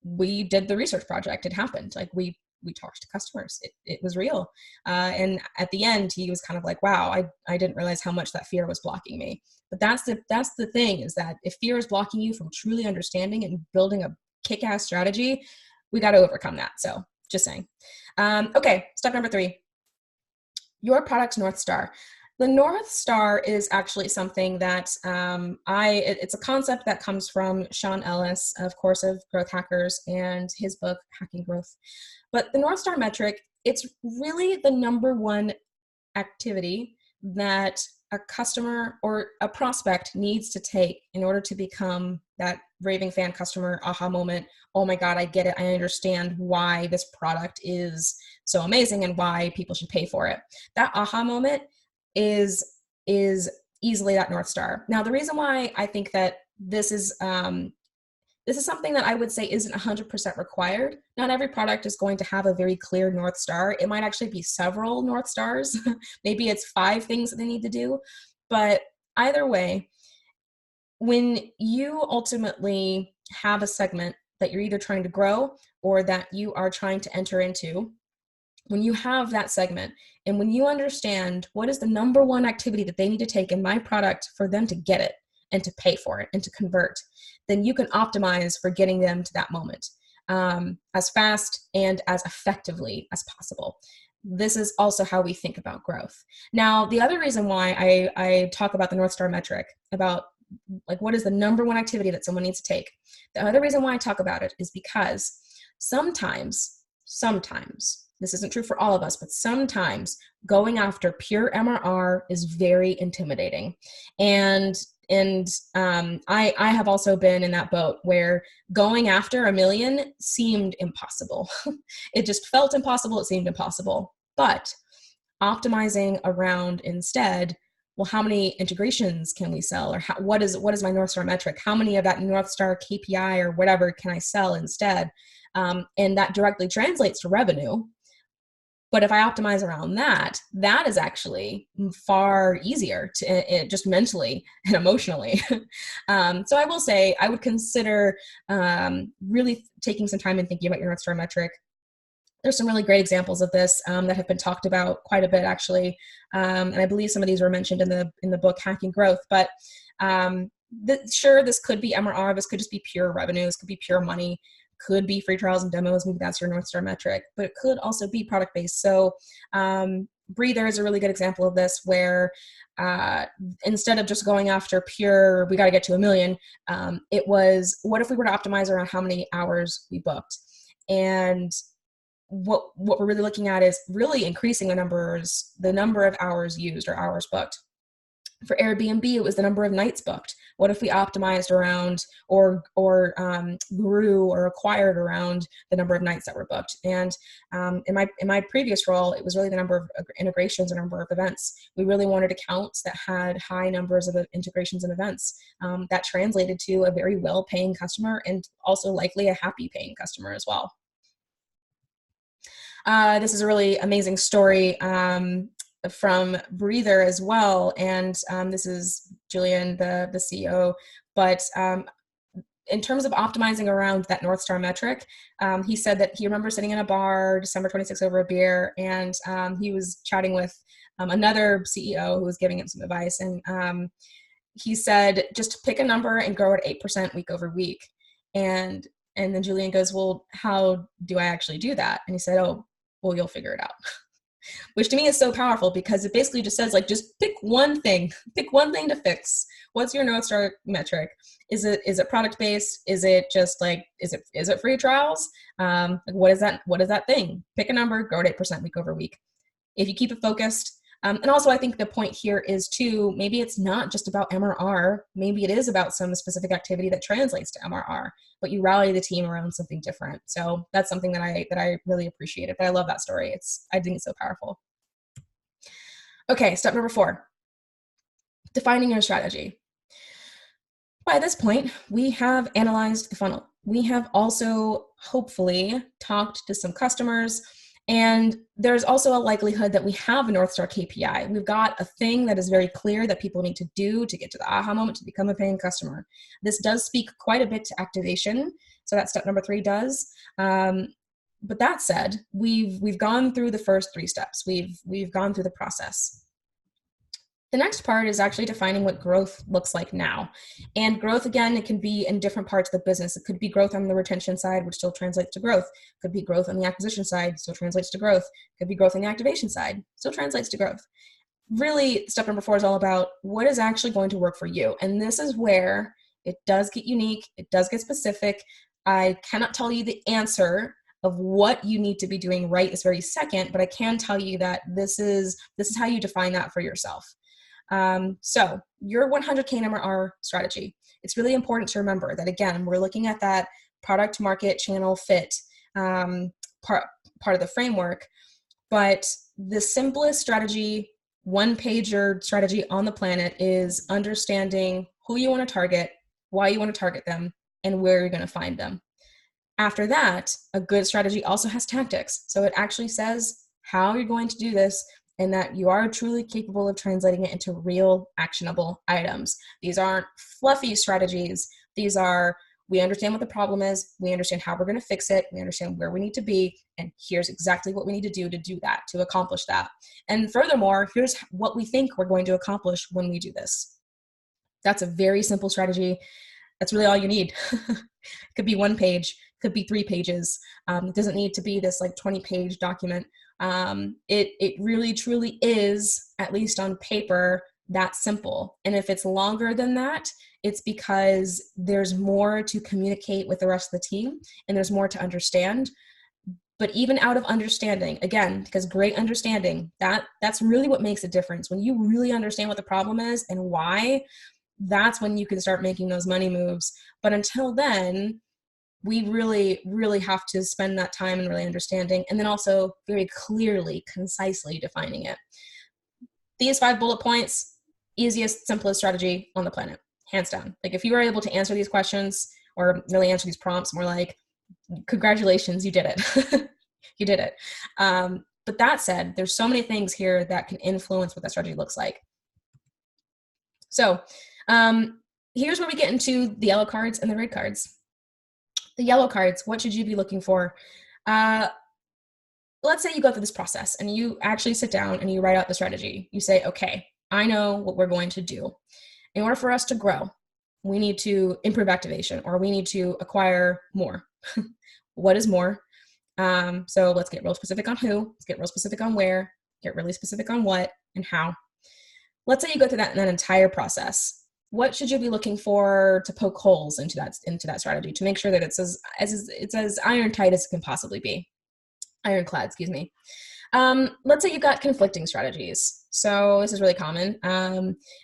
we did the research project. It happened. Like, we talked to customers. It was real. And at the end, he was kind of like, wow, I didn't realize how much that fear was blocking me. But that's the thing, is that if fear is blocking you from truly understanding and building a kick-ass strategy, we got to overcome that. So just saying. Okay, step number 3, your product's North Star. The North Star is actually something that it's a concept that comes from Sean Ellis, of course, of Growth Hackers, and his book, Hacking Growth. But the North Star metric, it's really the number one activity that a customer or a prospect needs to take in order to become that raving fan customer aha moment. Oh my God, I get it. I understand why this product is so amazing and why people should pay for it. That aha moment is easily that North Star. Now, the reason why I think that this is something that I would say isn't 100% required. Not every product is going to have a very clear North Star. It might actually be several North Stars. Maybe it's 5 things that they need to do. But either way, when you ultimately have a segment that you're either trying to grow or that you are trying to enter into, when you have that segment and when you understand what is the number one activity that they need to take in my product for them to get it and to pay for it and to convert, then you can optimize for getting them to that moment as fast and as effectively as possible. This is also how we think about growth. Now, the other reason why I talk about the North Star metric, about like what is the number one activity that someone needs to take, the other reason why I talk about it is because sometimes, this isn't true for all of us, but sometimes going after pure MRR is very intimidating. And I have also been in that boat where going after 1 million seemed impossible. It just felt impossible. It seemed impossible. But optimizing around instead, well, how many integrations can we sell? Or what is my North Star metric? How many of that North Star KPI or whatever can I sell instead? And that directly translates to revenue. But if I optimize around that, that is actually far easier to just mentally and emotionally. So I will say I would consider really taking some time and thinking about your North Star metric. There's some really great examples of this that have been talked about quite a bit, actually, and I believe some of these were mentioned in the book Hacking Growth. But sure, this could be MRR. This could just be pure revenue. This could be pure money. Could be free trials and demos. Maybe that's your North Star metric. But it could also be product based. So Breather is a really good example of this, where instead of just going after pure, we got to get to 1 million, it was, what if we were to optimize around how many hours we booked? And what we're really looking at is really increasing the number of hours used or hours booked. For Airbnb, it was the number of nights booked. What if we optimized around or grew or acquired around the number of nights that were booked? And in my previous role, it was really the number of integrations and number of events. We really wanted accounts that had high numbers of integrations and events. That translated to a very well-paying customer and also likely a happy paying customer as well. This is a really amazing story from Breather as well. And this is Julian, the CEO. But in terms of optimizing around that North Star metric, he said that he remembers sitting in a bar December 26th over a beer, and he was chatting with another CEO who was giving him some advice. And he said, just pick a number and grow at 8% week over week. And then Julian goes, well, how do I actually do that? And he said, oh, well, you'll figure it out. Which to me is so powerful, because it basically just says, like, just pick one thing to fix. What's your North Star metric? Is it product based? Is it just like, is it free trials? Like, what is that thing? Pick a number, grow at 8% week over week. If you keep it focused. And also, I think the point here is too, maybe it's not just about MRR. Maybe it is about some specific activity that translates to MRR, but you rally the team around something different. So that's something that I really appreciated. But I love that story. I think it's so powerful. Okay, step number 4, defining your strategy. By this point, we have analyzed the funnel. We have also hopefully talked to some customers. And there's also a likelihood that we have a North Star KPI. We've got a thing that is very clear that people need to do to get to the aha moment to become a paying customer. This does speak quite a bit to activation. So that's step number 3 does. But that said, we've gone through the first 3 steps. We've gone through the process. The next part is actually defining what growth looks like now. And growth, again, it can be in different parts of the business. It could be growth on the retention side, which still translates to growth. It could be growth on the acquisition side, still translates to growth. It could be growth on the activation side, still translates to growth. Really, step number 4 is all about what is actually going to work for you. And this is where it does get unique. It does get specific. I cannot tell you the answer of what you need to be doing right this very second, but I can tell you that this is how you define that for yourself. So your 100K MRR strategy, it's really important to remember that, again, we're looking at that product market channel fit part of the framework, but the simplest strategy, one-pager strategy on the planet is understanding who you want to target, why you want to target them, and where you're going to find them. After that, a good strategy also has tactics. So it actually says how you're going to do this, and that you are truly capable of translating it into real actionable items. These aren't fluffy strategies. These are, we understand what the problem is, we understand how we're going to fix it, we understand where we need to be, and here's exactly what we need to do that, to accomplish that. And furthermore, here's what we think we're going to accomplish when we do this. That's a very simple strategy. That's really all you need. It could be 1 page, could be 3 pages. It doesn't need to be this like 20-page document. It really truly is, at least on paper, that simple. And if it's longer than that, it's because there's more to communicate with the rest of the team and there's more to understand. But even out of understanding, again, because great understanding, that's really what makes a difference. When you really understand what the problem is and why, that's when you can start making those money moves. But until then, we really, really have to spend that time and really understanding, and then also very clearly, concisely defining it. These 5 bullet points, easiest, simplest strategy on the planet, hands down. Like if you were able to answer these questions or really answer these prompts, more like, congratulations, you did it. You did it. But that said, there's so many things here that can influence what that strategy looks like. So here's where we get into the yellow cards and the red cards. The yellow cards, what should you be looking for? Let's say you go through this process and you actually sit down and you write out the strategy. You say, okay, I know what we're going to do. In order for us to grow, we need to improve activation, or we need to acquire more. What is more? So let's get real specific on who, let's get real specific on where, get really specific on what and how. Let's say you go through that entire process. What should you be looking for to poke holes into that strategy to make sure that it's as iron tight as it can possibly be? Ironclad, excuse me. Let's say you've got conflicting strategies. So this is really common.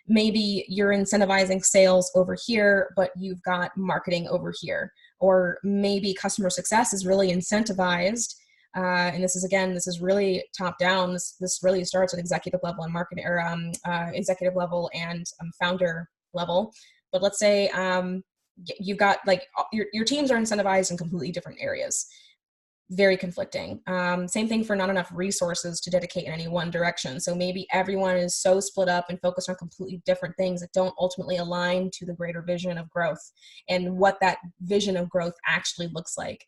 Maybe you're incentivizing sales over here, but you've got marketing over here. Or maybe customer success is really incentivized. And this is really top down. This really starts at executive level and marketing, or executive level and founder level. But let's say you've got like your teams are incentivized in completely different areas. Very conflicting. Same thing for not enough resources to dedicate in any one direction. So maybe everyone is so split up and focused on completely different things that don't ultimately align to the greater vision of growth and what that vision of growth actually looks like.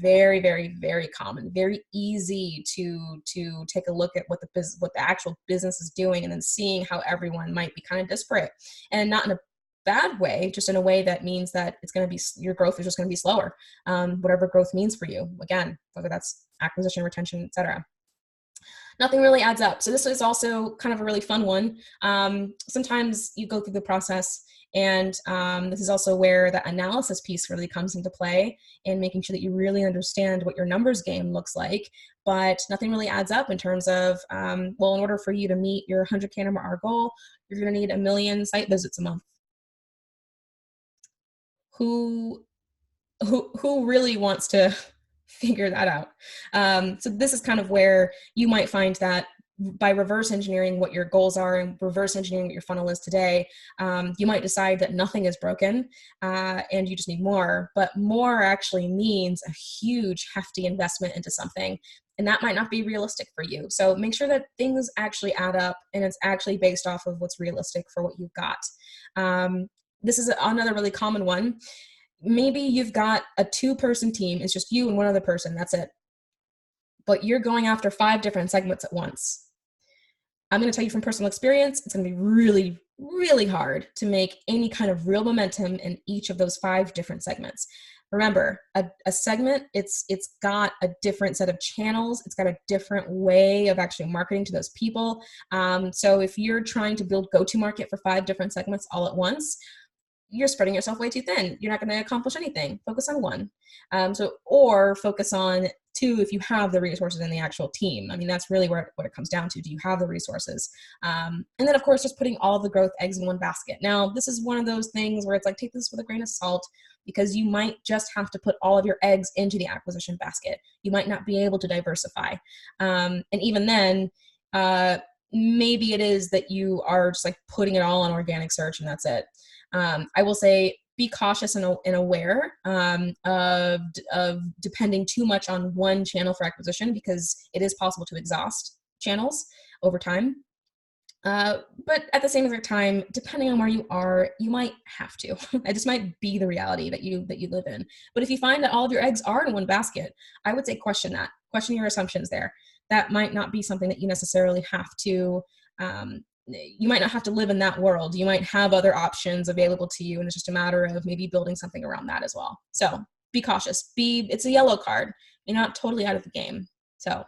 Very, very, very common. Very easy to take a look at what the actual business is doing, and then seeing how everyone might be kind of disparate, and not in a bad way, just in a way that means that it's going to be, your growth is just going to be slower. Whatever growth means for you, again, whether that's acquisition, retention, etc. Nothing really adds up. So this is also kind of a really fun one. Sometimes you go through the process, and this is also where the analysis piece really comes into play, and making sure that you really understand what your numbers game looks like. But nothing really adds up in terms of, well, in order for you to meet your 100K MRR goal, you're going to need 1 million site visits a month. Who really wants to figure that out? So this is kind of where you might find that by reverse engineering what your goals are and reverse engineering what your funnel is today, you might decide that nothing is broken and you just need more. But more actually means a huge, hefty investment into something, and that might not be realistic for you. So make sure that things actually add up, and it's actually based off of what's realistic for what you've got. This is another really common one. Maybe you've got a 2-person team. It's just you and one other person. That's it. But you're going after 5 different segments at once. I'm going to tell you from personal experience, it's going to be really, really hard to make any kind of real momentum in each of those 5 different segments. Remember, a segment, it's got a different set of channels. It's got a different way of actually marketing to those people. So if you're trying to build go-to-market for 5 different segments all at once, you're spreading yourself way too thin. You're not going to accomplish anything. Focus on 1. Or focus on 2 if you have the resources in the actual team. I mean, that's really what it comes down to. Do you have the resources? And then, of course, just putting all the growth eggs in one basket. Now, this is one of those things where it's like, take this with a grain of salt, because you might just have to put all of your eggs into the acquisition basket. You might not be able to diversify. And even then, maybe it is that you are just like putting it all on organic search and that's it. I will say be cautious and aware of depending too much on one channel for acquisition, because it is possible to exhaust channels over time. But at the same time, depending on where you are, you might have to. It just might be the reality that you live in. But if you find that all of your eggs are in one basket, I would say question that. Question your assumptions there. That might not be something that you necessarily have to you might not have to live in that world. You might have other options available to you, and it's just a matter of maybe building something around that as well. So be cautious. It's a yellow card. You're not totally out of the game. So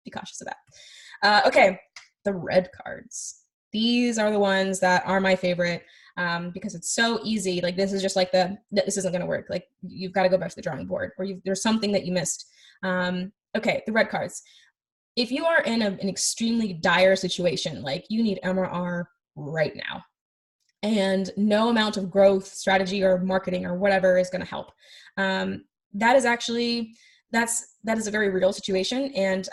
be cautious of that. Okay, the red cards. These are the ones that are my favorite because it's so easy. Like this is just like this isn't going to work. Like you've got to go back to the drawing board, or there's something that you missed. Okay, the red cards. If you are in an extremely dire situation, like you need MRR right now, and no amount of growth strategy or marketing or whatever is going to help. That is actually, that is a very real situation. And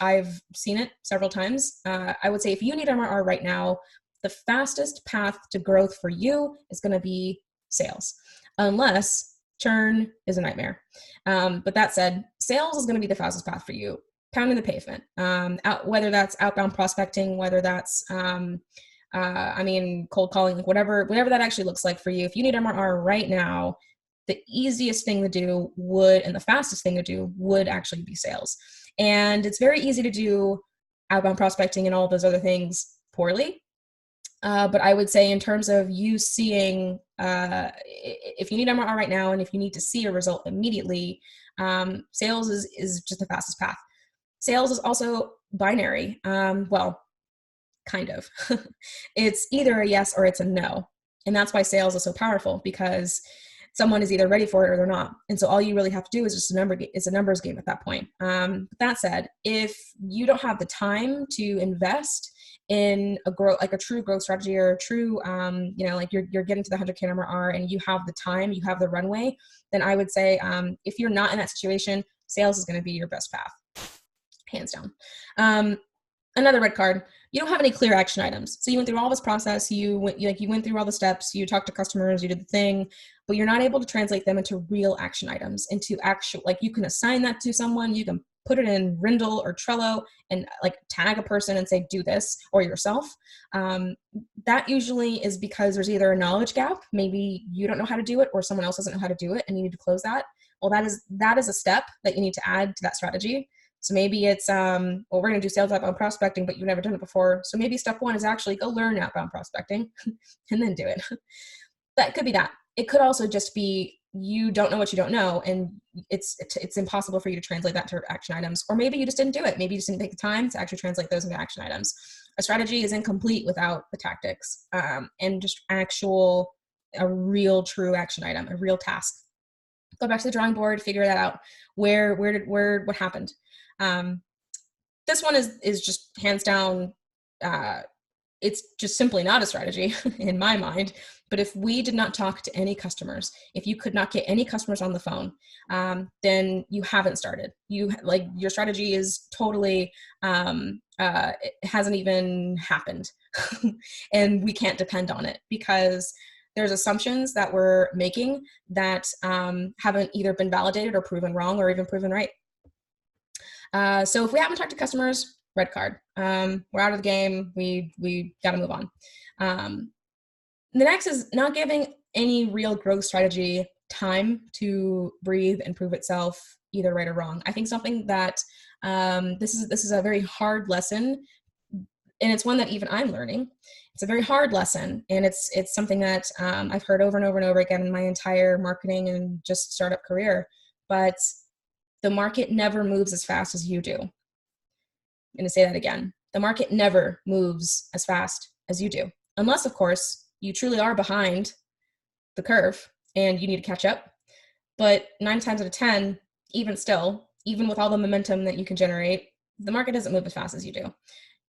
I've seen it several times. I would say if you need MRR right now, the fastest path to growth for you is going to be sales, unless churn is a nightmare. But that said, sales is going to be the fastest path for you, pounding the pavement, whether that's outbound prospecting, whether that's, cold calling, like whatever that actually looks like for you. If you need MRR right now, the easiest thing to do and the fastest thing to do would actually be sales. And it's very easy to do outbound prospecting and all those other things poorly. But I would say in terms of you seeing, if you need MRR right now and if you need to see a result immediately, sales is just the fastest path. Sales is also binary. Well, kind of. It's either a yes or it's a no. And that's why sales is so powerful, because someone is either ready for it or they're not. And so all you really have to do is just it's a numbers game at that point. But that said, if you don't have the time to invest in a true growth strategy or a true, like you're getting to the 100K MRR and you have the time, you have the runway, then I would say, if you're not in that situation, sales is going to be your best path, hands down. Another red card, you don't have any clear action items. So you went through all this process, you went through all the steps, you talked to customers, you did the thing, but you're not able to translate them into real action items, into actual, like you can assign that to someone, you can put it in Rindle or Trello and like tag a person and say, do this, or yourself. That usually is because there's either a knowledge gap, maybe you don't know how to do it, or someone else doesn't know how to do it and you need to close that. Well, that is a step that you need to add to that strategy. So maybe it's, we're going to do sales outbound prospecting, but you've never done it before. So maybe step one is actually go learn outbound prospecting and then do it. That could be that. It could also just be you don't know what you don't know, and it's impossible for you to translate that to action items. Or maybe you just didn't do it. Maybe you just didn't take the time to actually translate those into action items. A strategy is incomplete without the tactics, and just a real true action item, a real task. Go back to the drawing board, figure that out. What happened? This one is just hands down, it's just simply not a strategy in my mind. But if we did not talk to any customers, if you could not get any customers on the phone, then you haven't started. Your strategy is totally, it hasn't even happened. And we can't depend on it because there's assumptions that we're making that haven't either been validated or proven wrong or even proven right. So if we haven't talked to customers, red card. We're out of the game. We got to move on. The next is not giving any real growth strategy time to breathe and prove itself, either right or wrong. I think something that this is a very hard lesson, and it's one that even I'm learning. It's a very hard lesson, and it's something that I've heard over and over and over again in my entire marketing and just startup career. But the market never moves as fast as you do. I'm going to say that again. The market never moves as fast as you do, unless, of course, you truly are behind the curve and you need to catch up. But 9 times out of 10, even still, even with all the momentum that you can generate, the market doesn't move as fast as you do.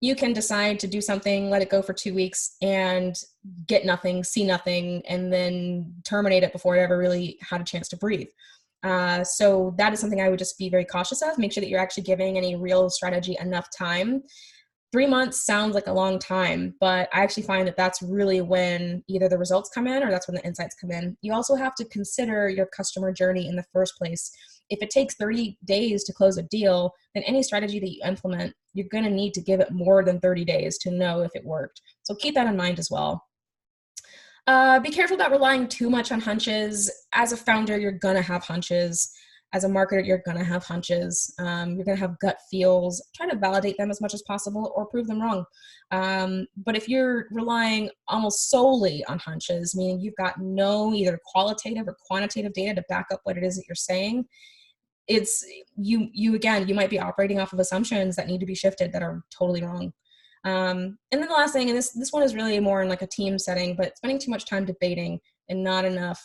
You can decide to do something, let it go for 2 weeks and get nothing, see nothing, and then terminate it before it ever really had a chance to breathe. So that is something I would just be very cautious of. Make sure that you're actually giving any real strategy enough time. 3 months sounds like a long time, but I actually find that that's really when either the results come in or that's when the insights come in. You also have to consider your customer journey in the first place. If it takes 30 days to close a deal, then any strategy that you implement, you're going to need to give it more than 30 days to know if it worked. So keep that in mind as well. Be careful about relying too much on hunches. As a founder, you're going to have hunches. As a marketer, you're going to have hunches. You're going to have gut feels. Try to validate them as much as possible or prove them wrong. But if you're relying almost solely on hunches, meaning you've got no either qualitative or quantitative data to back up what it is that you're saying, it's you might be operating off of assumptions that need to be shifted that are totally wrong. And then the last thing, and this one is really more in like a team setting, but spending too much time debating and not enough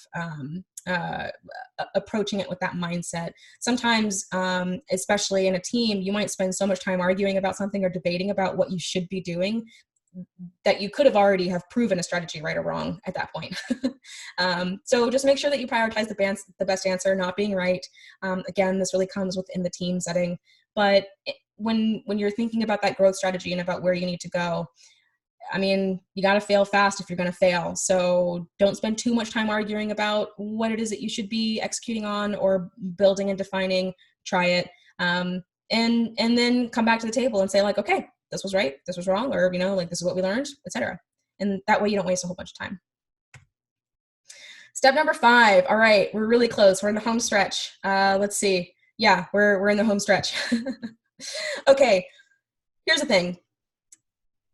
approaching it with that mindset. Sometimes, especially in a team, you might spend so much time arguing about something or debating about what you should be doing that you could have already have proven a strategy right or wrong at that point. So just make sure that you prioritize the best answer, not being right. Again, this really comes within the team setting. But when you're thinking about that growth strategy and about where you need to go, I mean, you got to fail fast if you're going to fail. So don't spend too much time arguing about what it is that you should be executing on or building and defining. Try it. And then come back to the table and say like, okay, this was right, this was wrong, or, like this is what we learned, etc. And that way you don't waste a whole bunch of time. Step number 5. All right, we're really close. We're in the home stretch. Let's see. Yeah, we're in the home stretch. Okay, here's the thing.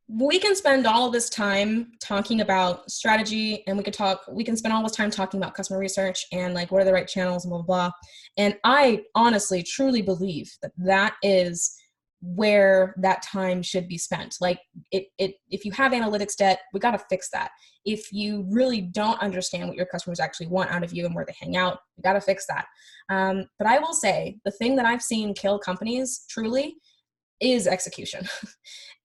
We can spend all of this time talking about strategy, and we can spend all this time talking about customer research and like what are the right channels and blah, blah, blah. And I honestly, truly believe that is where that time should be spent. Like if you have analytics debt, we got to fix that. If you really don't understand what your customers actually want out of you and where they hang out, we got to fix that. But I will say the thing that I've seen kill companies truly is execution.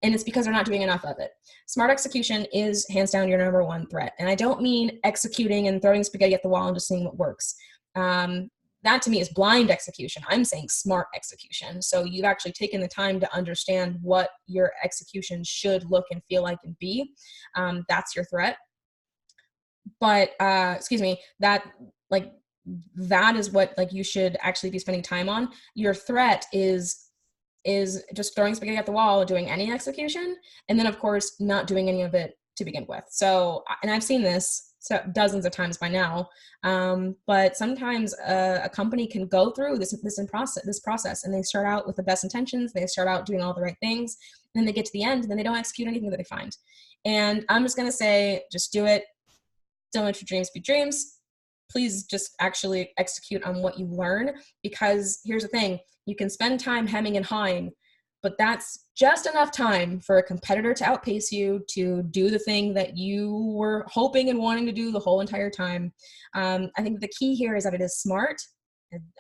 And it's because they're not doing enough of it. Smart execution is hands down your number one threat. And I don't mean executing and throwing spaghetti at the wall and just seeing what works. That to me is blind execution. I'm saying smart execution. So you've actually taken the time to understand what your execution should look and feel like and be. That's your threat. But that is what like you should actually be spending time on. Your threat is just throwing spaghetti at the wall, doing any execution, and then of course not doing any of it to begin with. So, and I've seen this dozens of times by now, but sometimes a company can go through this process, and they start out with the best intentions, they start out doing all the right things, and then they get to the end, and then they don't execute anything that they find. And I'm just gonna say, just do it. Don't let your dreams be dreams. Please just actually execute on what you learn, because here's the thing, you can spend time hemming and hawing, but that's just enough time for a competitor to outpace you, to do the thing that you were hoping and wanting to do the whole entire time. I think the key here is that it is smart.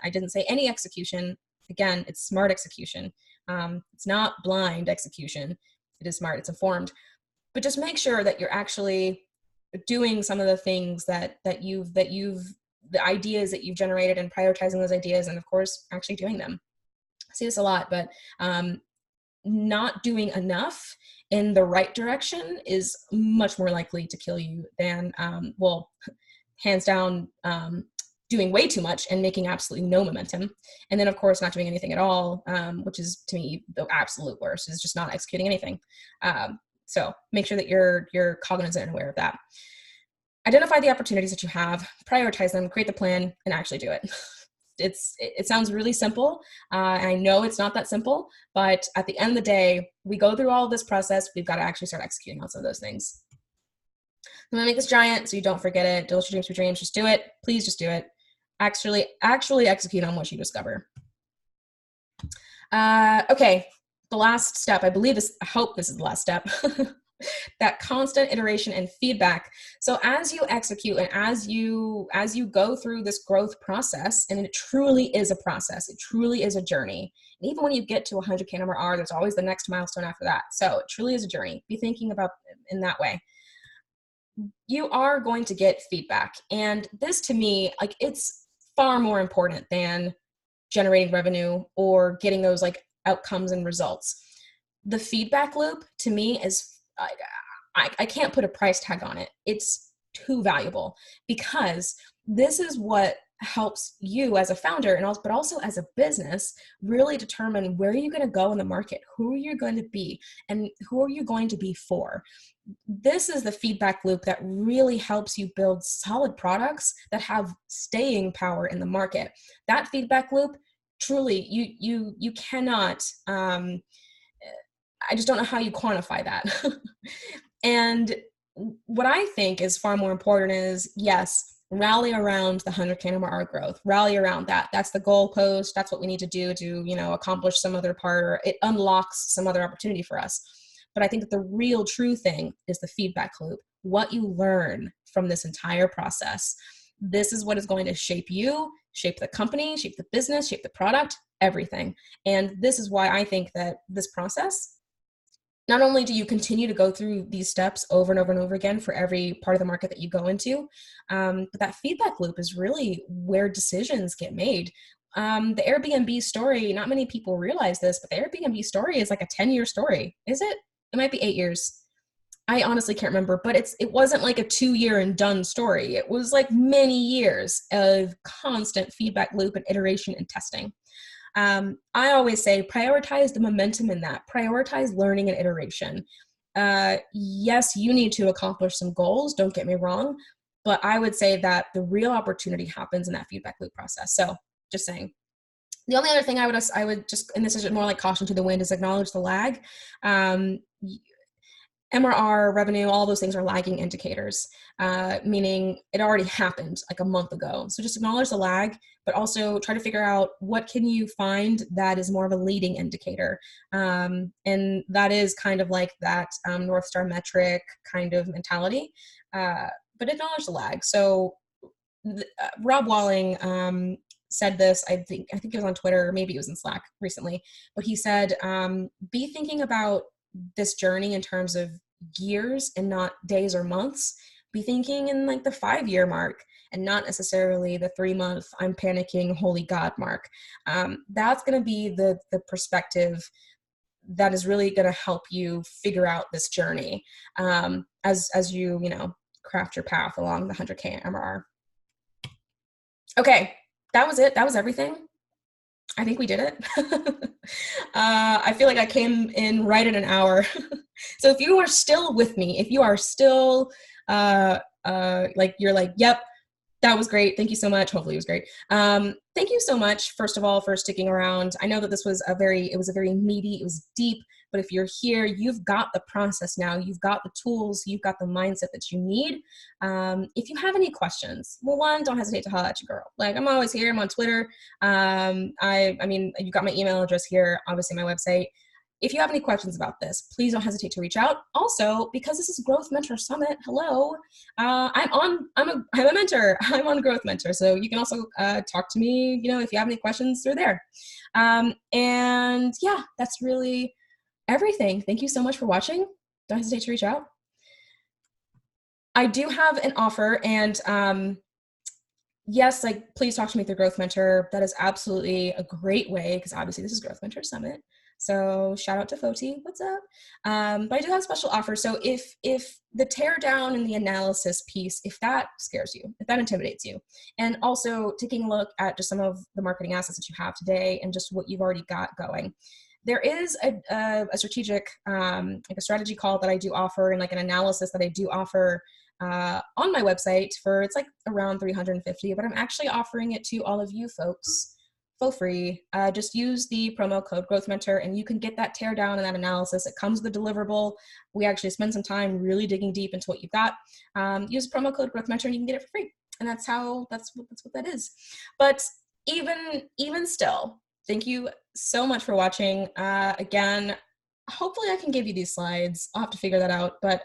I didn't say any execution. Again, it's smart execution. It's not blind execution. It is smart, it's informed. But just make sure that you're actually doing some of the things that you've the ideas that you've generated, and prioritizing those ideas, and of course actually doing them. I see this a lot, but not doing enough in the right direction is much more likely to kill you than hands down, doing way too much and making absolutely no momentum. And then of course not doing anything at all, which is to me the absolute worst, is just not executing anything. So make sure that you're cognizant and aware of that. Identify the opportunities that you have, prioritize them, create the plan, and actually do it. It sounds really simple, and I know it's not that simple, but at the end of the day, we go through all of this process, we've got to actually start executing on some of those things. I'm going to make this giant so you don't forget it. Don't let your dreams be dreams. Just do it. Please just do it. Actually execute on what you discover. Okay, the last step, I hope this is the last step. That constant iteration and feedback. So as you execute and as you go through this growth process, and it truly is a process, it truly is a journey. And even when you get to 100K MRR, there's always the next milestone after that. So it truly is a journey. Be thinking about it in that way. You are going to get feedback. And this to me, like, it's far more important than generating revenue or getting those like outcomes and results. The feedback loop to me is, I can't put a price tag on it. It's too valuable, because this is what helps you as a founder but also as a business really determine where you're going to go in the market, who you're going to be, and who are you going to be for. This is the feedback loop that really helps you build solid products that have staying power in the market. That feedback loop, truly, you cannot, I just don't know how you quantify that. And what I think is far more important is, yes, rally around the 100K MRR growth, rally around that. That's the goalpost. That's what we need to do to, accomplish some other part, or it unlocks some other opportunity for us. But I think that the real true thing is the feedback loop, what you learn from this entire process. This is what is going to shape you, shape the company, shape the business, shape the product, everything. And this is why I think that this process not only do you continue to go through these steps over and over and over again for every part of the market that you go into, but that feedback loop is really where decisions get made. The Airbnb story, not many people realize this, but the Airbnb story is like a 10-year story. Is it? It might be 8 years. I honestly can't remember, but it wasn't like a 2-year and done story. It was like many years of constant feedback loop and iteration and testing. I always say prioritize the momentum in that. Prioritize learning and iteration. Yes, you need to accomplish some goals, don't get me wrong, but I would say that the real opportunity happens in that feedback loop process. So just saying. The only other thing I would just, and this is more like caution to the wind, is acknowledge the lag. MRR, revenue, all those things are lagging indicators, meaning it already happened like a month ago. So just acknowledge the lag, but also try to figure out what can you find that is more of a leading indicator. And that is kind of like that North Star metric kind of mentality, but acknowledge the lag. So Rob Walling said this, I think it was on Twitter, or maybe it was in Slack recently, but he said, be thinking about this journey in terms of years and not days or months. Be thinking in like the 5-year mark and not necessarily the 3-month I'm panicking holy god mark. That's going to be the perspective that is really going to help you figure out this journey as you craft your path along the 100K MRR. Okay, that was it. That was everything. I think we did it. I feel like I came in right at an hour. So if you are still with me, if you are still like, you're like, yep, that was great. Thank you so much. Hopefully it was great. Thank you so much, first of all, for sticking around. I know that this was a very meaty, it was deep, but if you're here, you've got the process now. You've got the tools. You've got the mindset that you need. If you have any questions, well, one, don't hesitate to holler at your girl. Like, I'm always here. I'm on Twitter. I mean, you've got my email address here, obviously my website. If you have any questions about this, please don't hesitate to reach out. Also, because this is Growth Mentor Summit, hello, I'm a mentor. I'm on Growth Mentor, so you can also talk to me. If you have any questions, they're there. And yeah, that's really everything. Thank you so much for watching. Don't hesitate to reach out. I do have an offer, and yes, like, please talk to me through Growth Mentor. That is absolutely a great way, because obviously this is Growth Mentor Summit. So shout out to Foti, what's up? But I do have a special offer. So if the tear down and the analysis piece, if that scares you, if that intimidates you, and also taking a look at just some of the marketing assets that you have today and just what you've already got going, there is a strategic, like a strategy call that I do offer, and like an analysis that I do offer on my website it's like around $350, but I'm actually offering it to all of you folks for free. Just use the promo code Growth Mentor and you can get that tear down and that analysis. It comes with a deliverable. We actually spend some time really digging deep into what you've got. Use promo code Growth Mentor and you can get it for free. And that's what that is. But even still, thank you so much for watching. Again, hopefully I can give you these slides. I'll have to figure that out. But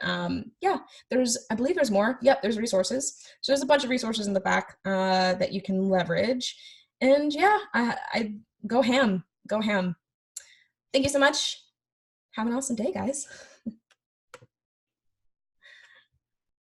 yeah, I believe there's more. Yep, there's resources. So there's a bunch of resources in the back that you can leverage. And yeah, I go ham. Thank you so much. Have an awesome day, guys.